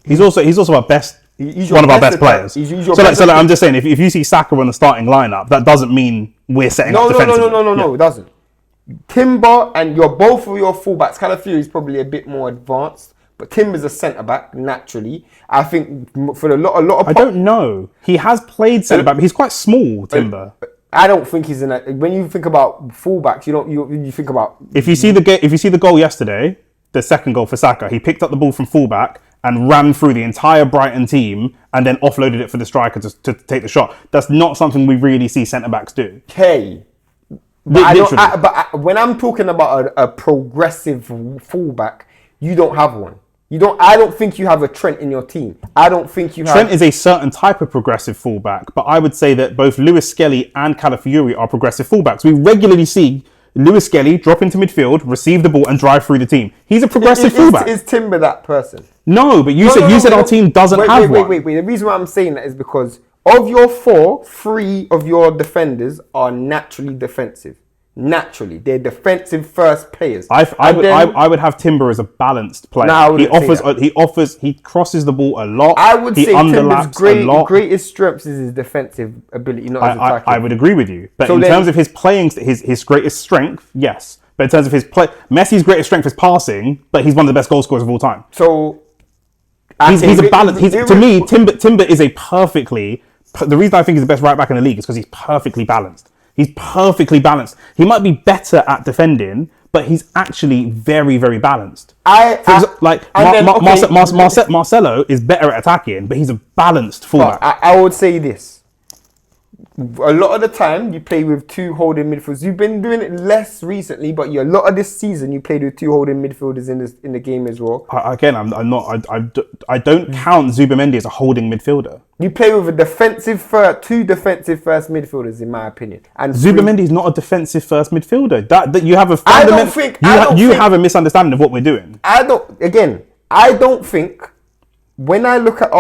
He's also our best. He's one of our best players. So I'm just saying, if you see Saka on the starting lineup, that doesn't mean we're setting up defensively. No, it doesn't. Timber and both of your fullbacks, Calafiori is probably a bit more advanced, but Timber's a centre back naturally. I think for a lot of. I don't know. He has played centre back, but he's quite small. Timber. I don't think he's when you think about fullbacks, you think about. If you see the goal yesterday, the second goal for Saka, he picked up the ball from fullback and ran through the entire Brighton team and then offloaded it for the striker to take the shot. That's not something we really see centre backs do. Hey. But when I'm talking about a progressive fullback, you don't have one. I don't think you have a Trent in your team. I don't think you have. Trent is a certain type of progressive fullback, but I would say that both Lewis Skelly and Calafiori are progressive fullbacks. We regularly see Lewis Skelly drop into midfield, receive the ball, and drive through the team. He's a progressive fullback. Is Timber that person? No, but you said our team doesn't have one. Wait. The reason why I'm saying that is because of your 4, 3 of your defenders are naturally defensive. Naturally, they're defensive first players. I would have Timber as a balanced player. No, he crosses the ball a lot. I would say Timber's a lot. greatest strength is his defensive ability, not his attacking. I would agree with you. But in terms of his playing, his greatest strength, yes. But in terms of his play, Messi's greatest strength is passing, but he's one of the best goal scorers of all time. So he's a balance. To me, Timber is a perfectly. The reason I think he's the best right back in the league is because he's perfectly balanced. He's perfectly balanced. He might be better at defending, but he's actually very, very balanced. Marcelo is better at attacking, but he's a balanced fullback. I would say this. A lot of the time, you play with 2 holding midfielders. You've been doing it less recently, but a lot of this season, you played with 2 holding midfielders in the game as well. Again, I don't count Zubamendi as a holding midfielder. You play with 2 defensive first midfielders, in my opinion. And Zubamendi is not a defensive first midfielder. That you have a you have a misunderstanding of what we're doing. I don't think when I look at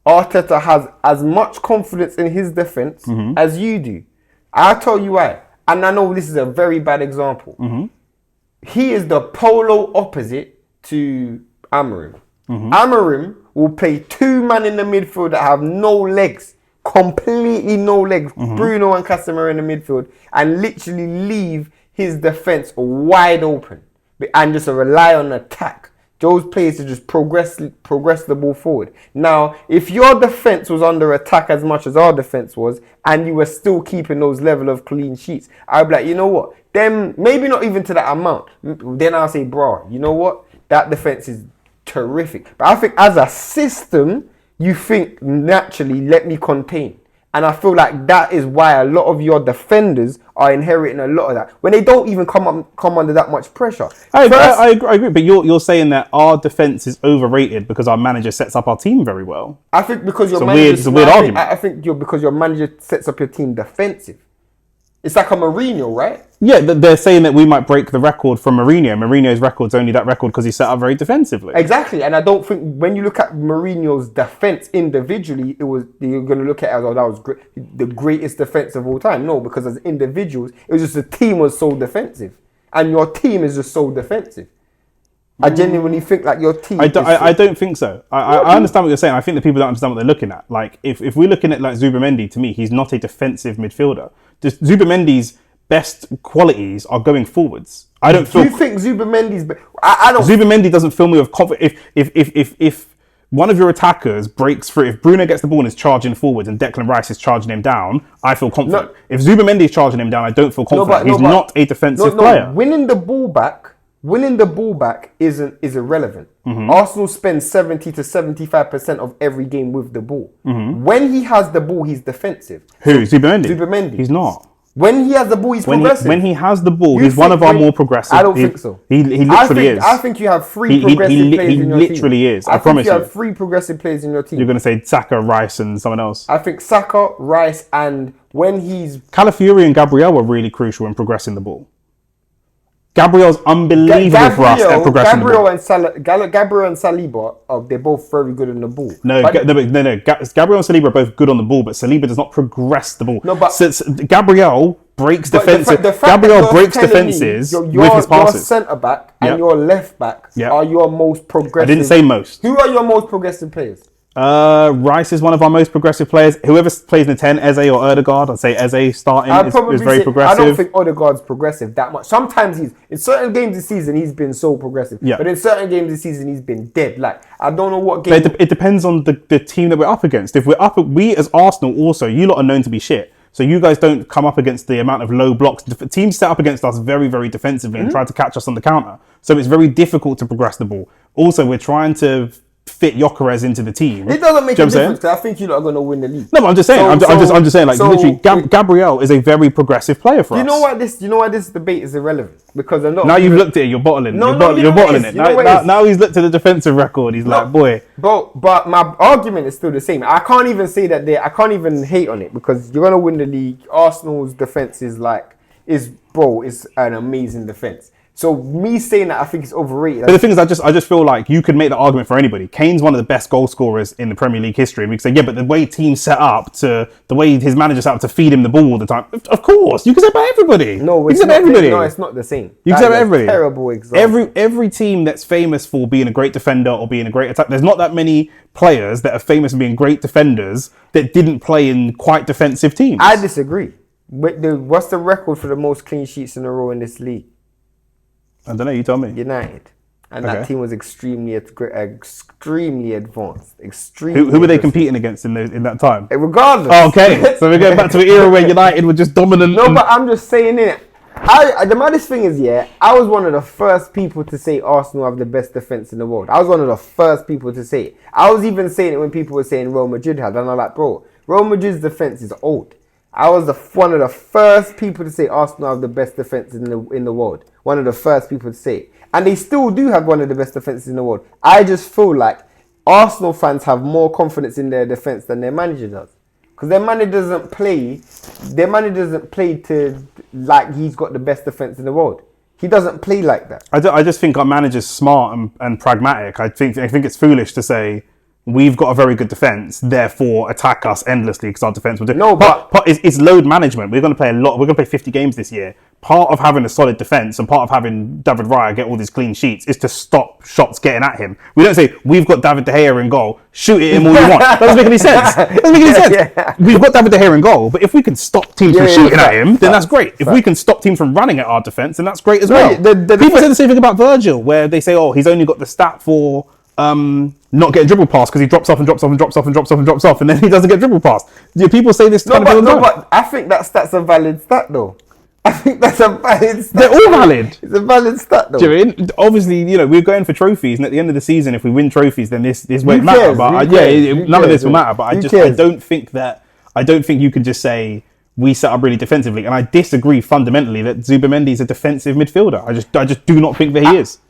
Arteta has as much confidence in his defense as you do. I'll tell you why. And I know this is a very bad example. He is the polar opposite to Amorim. Amorim will play 2 men in the midfield that have no legs, completely no legs. Bruno and Casemiro in the midfield, and literally leave his defense wide open and just rely on attack. Those players to just progress the ball forward. Now, if your defense was under attack as much as our defense was, and you were still keeping those level of clean sheets, I'd be like, you know what? Then maybe not even to that amount. Then I'll say, bro, you know what? That defense is terrific. But I think as a system, you think naturally, let me contain. And I feel like that is why a lot of your defenders are inheriting a lot of that when they don't even come under that much pressure. I agree, but you're saying that our defense is overrated because our manager sets up our team very well. I think because it's a weird argument. I think because your manager sets up your team defensive. It's like a Mourinho, right? Yeah, they're saying that we might break the record from Mourinho. Mourinho's record's only that record because he set up very defensively. Exactly, and I don't think when you look at Mourinho's defense individually, you're going to look at it as, oh, that was the greatest defense of all time. No, because as individuals, it was just the team was so defensive, and your team is just so defensive. I genuinely think like your team. I don't think so. I understand what you're saying. I think that people don't understand what they're looking at. Like if we're looking at like Zubimendi, to me, he's not a defensive midfielder. Just Zubimendi's best qualities are going forwards. I don't. Do you think Zubimendi's? I don't. Zubimendi doesn't fill me with confidence. If one of your attackers breaks through, if Bruno gets the ball and is charging forwards and Declan Rice is charging him down, I feel confident. No, if Zubimendi is charging him down, I don't feel confident. He's not a defensive player. Winning the ball back is irrelevant. Mm-hmm. Arsenal spend 70 to 75% of every game with the ball. Mm-hmm. When he has the ball, he's defensive. Who? Zubimendi? Zubimendi. He's not. When he has the ball, he's progressive. When he has the ball, he's one of our more progressive. I don't think so. He literally is. I think you have three progressive players in your team. He literally is. I promise you. You have 3 progressive players in your team. You're going to say Saka, Rice, and someone else. I think Saka, Rice, and when he's... Calafiori and Gabriel were really crucial in progressing the ball. Gabriel's unbelievable for us at progressing the ball. Gabriel and Saliba, they're both very good on the ball. No. Gabriel and Saliba are both good on the ball, but Saliba does not progress the ball. No, but Gabriel breaks defenses. Gabriel breaks defenses with his passes. Your centre back and your left back are your most progressive. I didn't say most. Who are your most progressive players? Rice is one of our most progressive players. Whoever plays in the 10, Eze or Odegaard, I'd say Eze starting is very progressive. I don't think Odegaard's progressive that much. Sometimes in certain games this season, he's been so progressive. Yeah. But in certain games this season, he's been dead. Like, I don't know what game... It depends on the team that we're up against. If we as Arsenal also, you lot are known to be shit. So you guys don't come up against the amount of low blocks. Teams set up against us very, very defensively and try to catch us on the counter. So it's very difficult to progress the ball. Also, we're trying to fit Gyökeres into the team. It doesn't make a difference because I think you're not going to win the league. No, but I'm just saying. I'm just saying. Like literally, Gabriel is a very progressive player for us. You know why this debate is irrelevant? Because now you've looked at it, you're bottling. You're bottling it. Now he's looked at the defensive record. He's like, boy. But my argument is still the same. I can't even say that I can't even hate on it because you're going to win the league. Arsenal's defense is an amazing defense. So me saying that I think it's overrated. But the thing is, I just feel like you could make the argument for anybody. Kane's one of the best goal scorers in the Premier League history. And we could say, yeah, but the way teams set up the way his manager set up to feed him the ball all the time. Of course, you can say about everybody. No, it's not everybody. No, it's not the same. You can say about everybody. Terrible example. Every team that's famous for being a great defender or being a great attacker. There's not that many players that are famous for being great defenders that didn't play in quite defensive teams. I disagree. What's the record for the most clean sheets in a row in this league? I don't know, you tell me. United. And that team was extremely advanced. Who were they competing against in that time? Regardless. Oh, okay. So we're going back to an era where United were just dominant. No, but I'm just saying it. The maddest thing is, I was one of the first people to say Arsenal have the best defense in the world. I was one of the first people to say it. I was even saying it when people were saying Real Madrid had. And I'm like, bro, Real Madrid's defense is old. I was one of the first people to say Arsenal have the best defense in the world. One of the first people to say it. And they still do have one of the best defenses in the world. I just feel like Arsenal fans have more confidence in their defense than their manager does. Because their manager doesn't play to like he's got the best defense in the world. He doesn't play like that. I just think our manager's smart and pragmatic. I think it's foolish to say we've got a very good defense, therefore attack us endlessly because our defense will do. No, but it's load management. We're going to play a lot. We're going to play 50 games this year. Part of having a solid defense and part of having David Raya get all these clean sheets is to stop shots getting at him. We don't say we've got David De Gea in goal, shoot at him all you want. That doesn't make any sense. Yeah. We've got David De Gea in goal, but if we can stop teams from shooting at him, then that's great. If we can stop teams from running at our defense, then that's great as well. People say the same thing about Virgil, where they say, oh, he's only got the stat for not getting dribble past because he drops off and drops off and drops off and drops off and drops off and then he doesn't get dribble past. Yeah, people say this. But I think that stat's a valid stat though. I think that's a valid stat. They're all valid. It's a valid stat though. Obviously, we're going for trophies, and at the end of the season, if we win trophies, then this won't matter. But none of this will matter. But I don't think that I don't think you can just say we set up really defensively. And I disagree fundamentally that Zubimendi is a defensive midfielder. I just do not think that he is.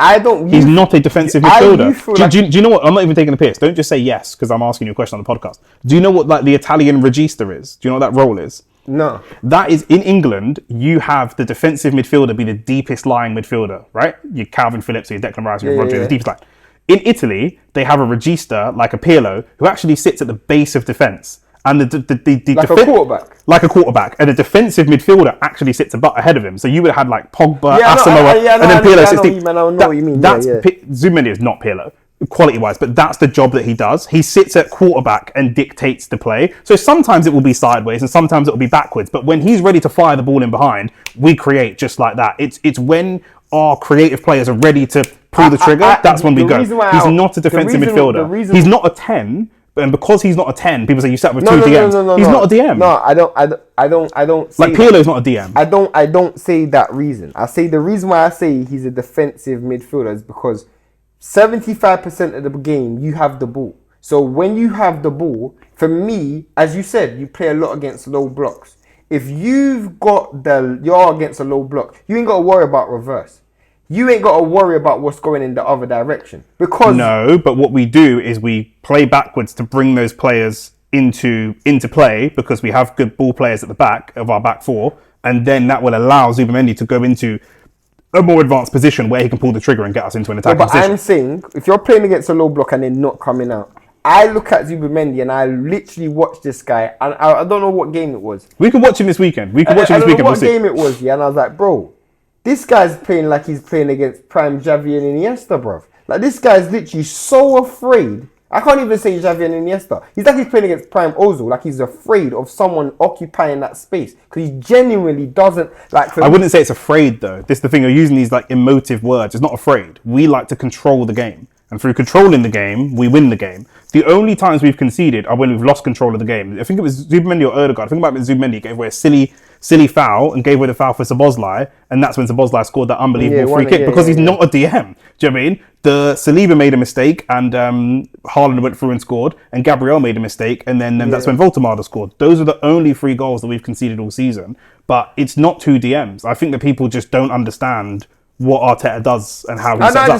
He's not a defensive midfielder. Do you know what? I'm not even taking a piss. Don't just say yes because I'm asking you a question on the podcast. Do you know what like the Italian regista is? Do you know what that role is? No. That is, in England, you have the defensive midfielder be the deepest lying midfielder, right? Your Calvin Phillips, your Declan Rice, your Rodri, the deepest line. In Italy, they have a regista, like a Pirlo, who actually sits at the base of defence. And a quarterback. Like a quarterback. And the defensive midfielder actually sits ahead of him. So you would have had like Pogba, Asamoah, and then Pirlo sits deep. I know what you mean. Zubimendi is not Pirlo, quality-wise, but that's the job that he does. He sits at quarterback and dictates the play. So sometimes it will be sideways and sometimes it will be backwards. But when he's ready to fire the ball in behind, we create just like that. It's when our creative players are ready to pull the trigger, that's when we go. He's not a defensive midfielder. He's not a 10. And because he's not a 10, people say you sat with two DMs. He's not a DM. No, I don't say like Pirlo's not a DM. I don't say that reason. I say the reason why I say he's a defensive midfielder is because 75% of the game you have the ball. So when you have the ball, for me, as you said, you play a lot against low blocks. If you're against a low block, you ain't got to worry about reverse. You ain't got to worry about what's going in the other direction. Because no, but what we do is we play backwards to bring those players into play because we have good ball players at the back of our back four, and then that will allow Zubimendi to go into a more advanced position where he can pull the trigger and get us into an attacking position. But I'm saying, if you're playing against a low block and they're not coming out, I look at Zubimendi and I literally watch this guy, and I don't know what game it was. We can watch him this weekend. I don't know what game it was, and I was like, bro, this guy's playing like he's playing against prime Xavi and Iniesta, bro. Like, this guy's literally so afraid. I can't even say Xavi and Iniesta. He's like he's playing against prime Ozil. Like, he's afraid of someone occupying that space. Because he genuinely doesn't... I wouldn't say it's afraid, though. This is the thing. You're using these, like, emotive words. It's not afraid. We like to control the game. And through controlling the game, we win the game. The only times we've conceded are when we've lost control of the game. I think it was Zubimendi or Odegaard. I think it might have been Zubimendi gave away a silly foul and gave away the foul for Szoboszlai, and that's when Szoboszlai scored that unbelievable free kick because he's not a DM. Do you know what I mean? The Saliba made a mistake and Haaland went through and scored, and Gabriel made a mistake, and then that's when Voltemade scored. Those are the only 3 goals that we've conceded all season, but it's not 2 DMs. I think that people just don't understand what Arteta does and how he sets up.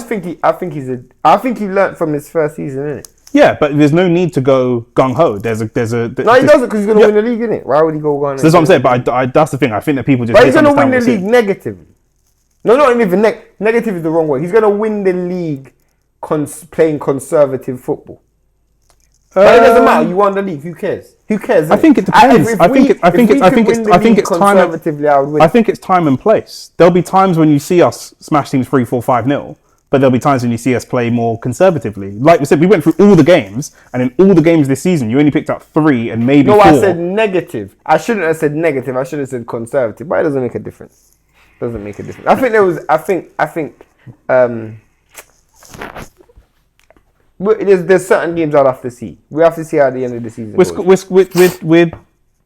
I think he learnt from his first season, innit? Yeah, but there's no need to go gung ho. No, he doesn't, because he's going to win the league, innit? Why would he go gung ho? So that's what I'm saying. But that's the thing. I think that people just. But he's going to win the league negatively. No, not even negative is the wrong word. He's going to win the league playing conservative football. But it doesn't matter. You won the league. Who cares? Who cares? I think it depends. I think it's time. I think it's time and place. There'll be times when you see us smash teams 3-4-5-0. But there'll be times when you see us play more conservatively. Like we said, we went through all the games, and in all the games this season, you only picked up 3 and maybe 4. No, I said negative. I shouldn't have said negative. I should have said conservative. But it doesn't make a difference. Doesn't make a difference. I think there was. There's certain games I'll have to see. We have to see how the end of the season goes.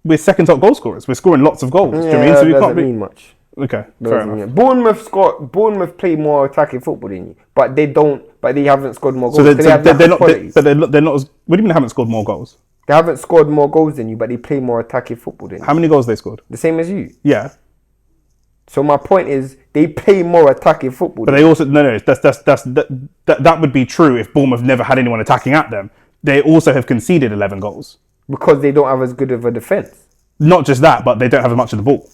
We're second top goal scorers. We're scoring lots of goals. Yeah, do you mean? So we doesn't mean much. Okay, fair enough. Bournemouth play more attacking football than you, but they haven't scored more goals. So they're not. What do you mean they haven't scored more goals? They haven't scored more goals than you, but they play more attacking football than you. How many goals they scored? The same as you. Yeah. So my point is, they play more attacking football. But they also that would be true if Bournemouth never had anyone attacking at them. They also have conceded 11 goals because they don't have as good of a defense. Not just that, but they don't have as much of the ball.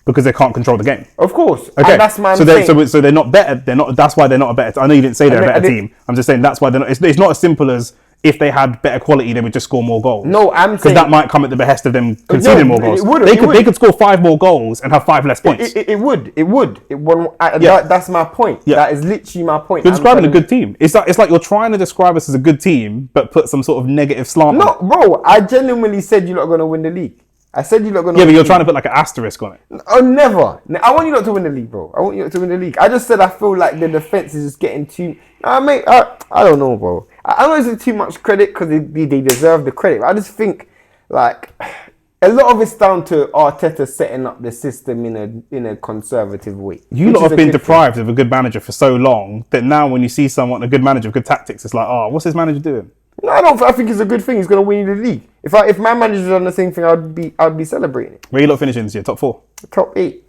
Because they can't control the game. Of course. Okay. And that's my so they're not better. That's why they're not a better. I know you didn't say they're a better team. I'm just saying that's why they're not. It's not as simple as if they had better quality, they would just score more goals. No, I'm saying because that might come at the behest of them conceding more goals. They could score 5 more goals and have 5 less points. It would. That's my point. Yeah. That is literally my point. You're describing a good team. It's like you're trying to describe us as a good team, but put some sort of negative slant. No, bro. I genuinely said you're not going to win the league. I said you're not going to. Yeah, but you're trying to put like an asterisk on it. Oh, never. I want you not to win the league, bro. I want you not to win the league. I just said I feel like the defense is just getting too. Mate, I don't know, bro. I know it's too much credit because they deserve the credit. I just think like a lot of it's down to Arteta setting up the system in a conservative way. You lot have been deprived of a good manager for so long that now when you see someone, a good manager with good tactics, it's like, oh, what's this manager doing? No, I don't. I think it's a good thing. He's gonna win the league. If my manager's done the same thing, I'd be celebrating it. Where you lot finishing this year? Top 4? Top 8.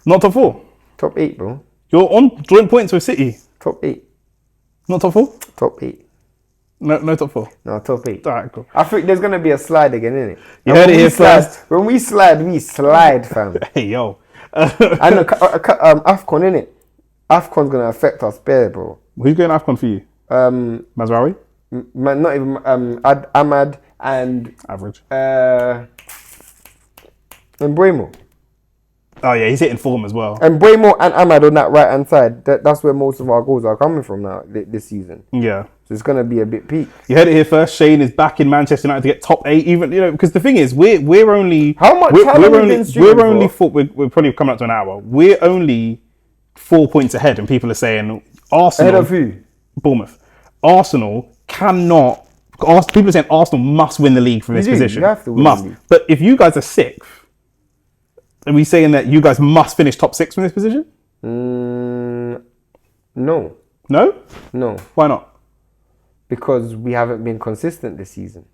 Not top 4? Top 8, bro. You're on joint points with City. Top 8. Not top 4? Top 8. No top 4. No, top 8. All right, cool. I think there's gonna be a slide again, innit? You heard it here first. When we slide, fam. Hey, yo. And AFCON, innit? AFCON's gonna affect us bare, bro. Who's going AFCON for you? Mazraoui? Not even Ahmad and Average. Mbuemo. Oh, yeah, he's hitting form as well. And Mbuemo and Ahmad on that right hand side. That's where most of our goals are coming from now this season. Yeah. So it's gonna be a bit peak. You heard it here first. Shane is back in Manchester United to get top 8. Even because the thing is, we're only how much time have we been streaming we're only we're probably coming up to an hour. We're only 4 points ahead, and people are saying Arsenal. Ahead of who? Bournemouth. Arsenal cannot. People are saying Arsenal must win the league from this position. You have to win the league. But if you guys are 6th, are we saying that you guys must finish top 6 from this position? No. No. No. Why not? Because we haven't been consistent this season.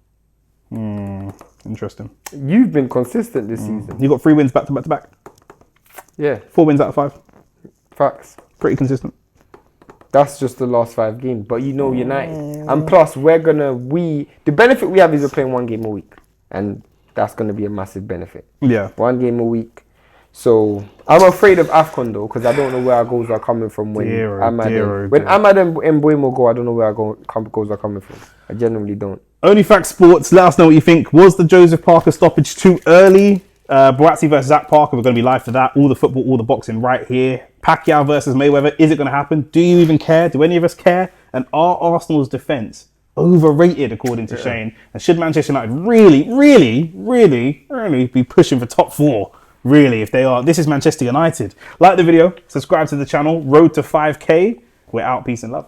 Interesting. You've been consistent this season. You got 3 wins back to back to back. Yeah. 4 wins out of 5. Facts. Pretty consistent. That's just the last 5 games. But you know United. And plus, the benefit we have is we're playing 1 game a week. And that's going to be a massive benefit. Yeah. 1 game a week. So, I'm afraid of AFCON though, because I don't know where our goals are coming from when Ahmad and Mbuemo go. I don't know where our goals are coming from. I genuinely don't. OnlyFacts Sports, let us know what you think. Was the Joseph Parker stoppage too early? Buatsi versus Zach Parker, we're going to be live for that. All the football, all the boxing right here. Pacquiao versus Mayweather, is it going to happen? Do you even care? Do any of us care? And are Arsenal's defence overrated, according to Shane? And should Manchester United really be pushing for top 4? Really, if they are? This is Manchester United. Like the video, subscribe to the channel. Road to 5K. We're out. Peace and love.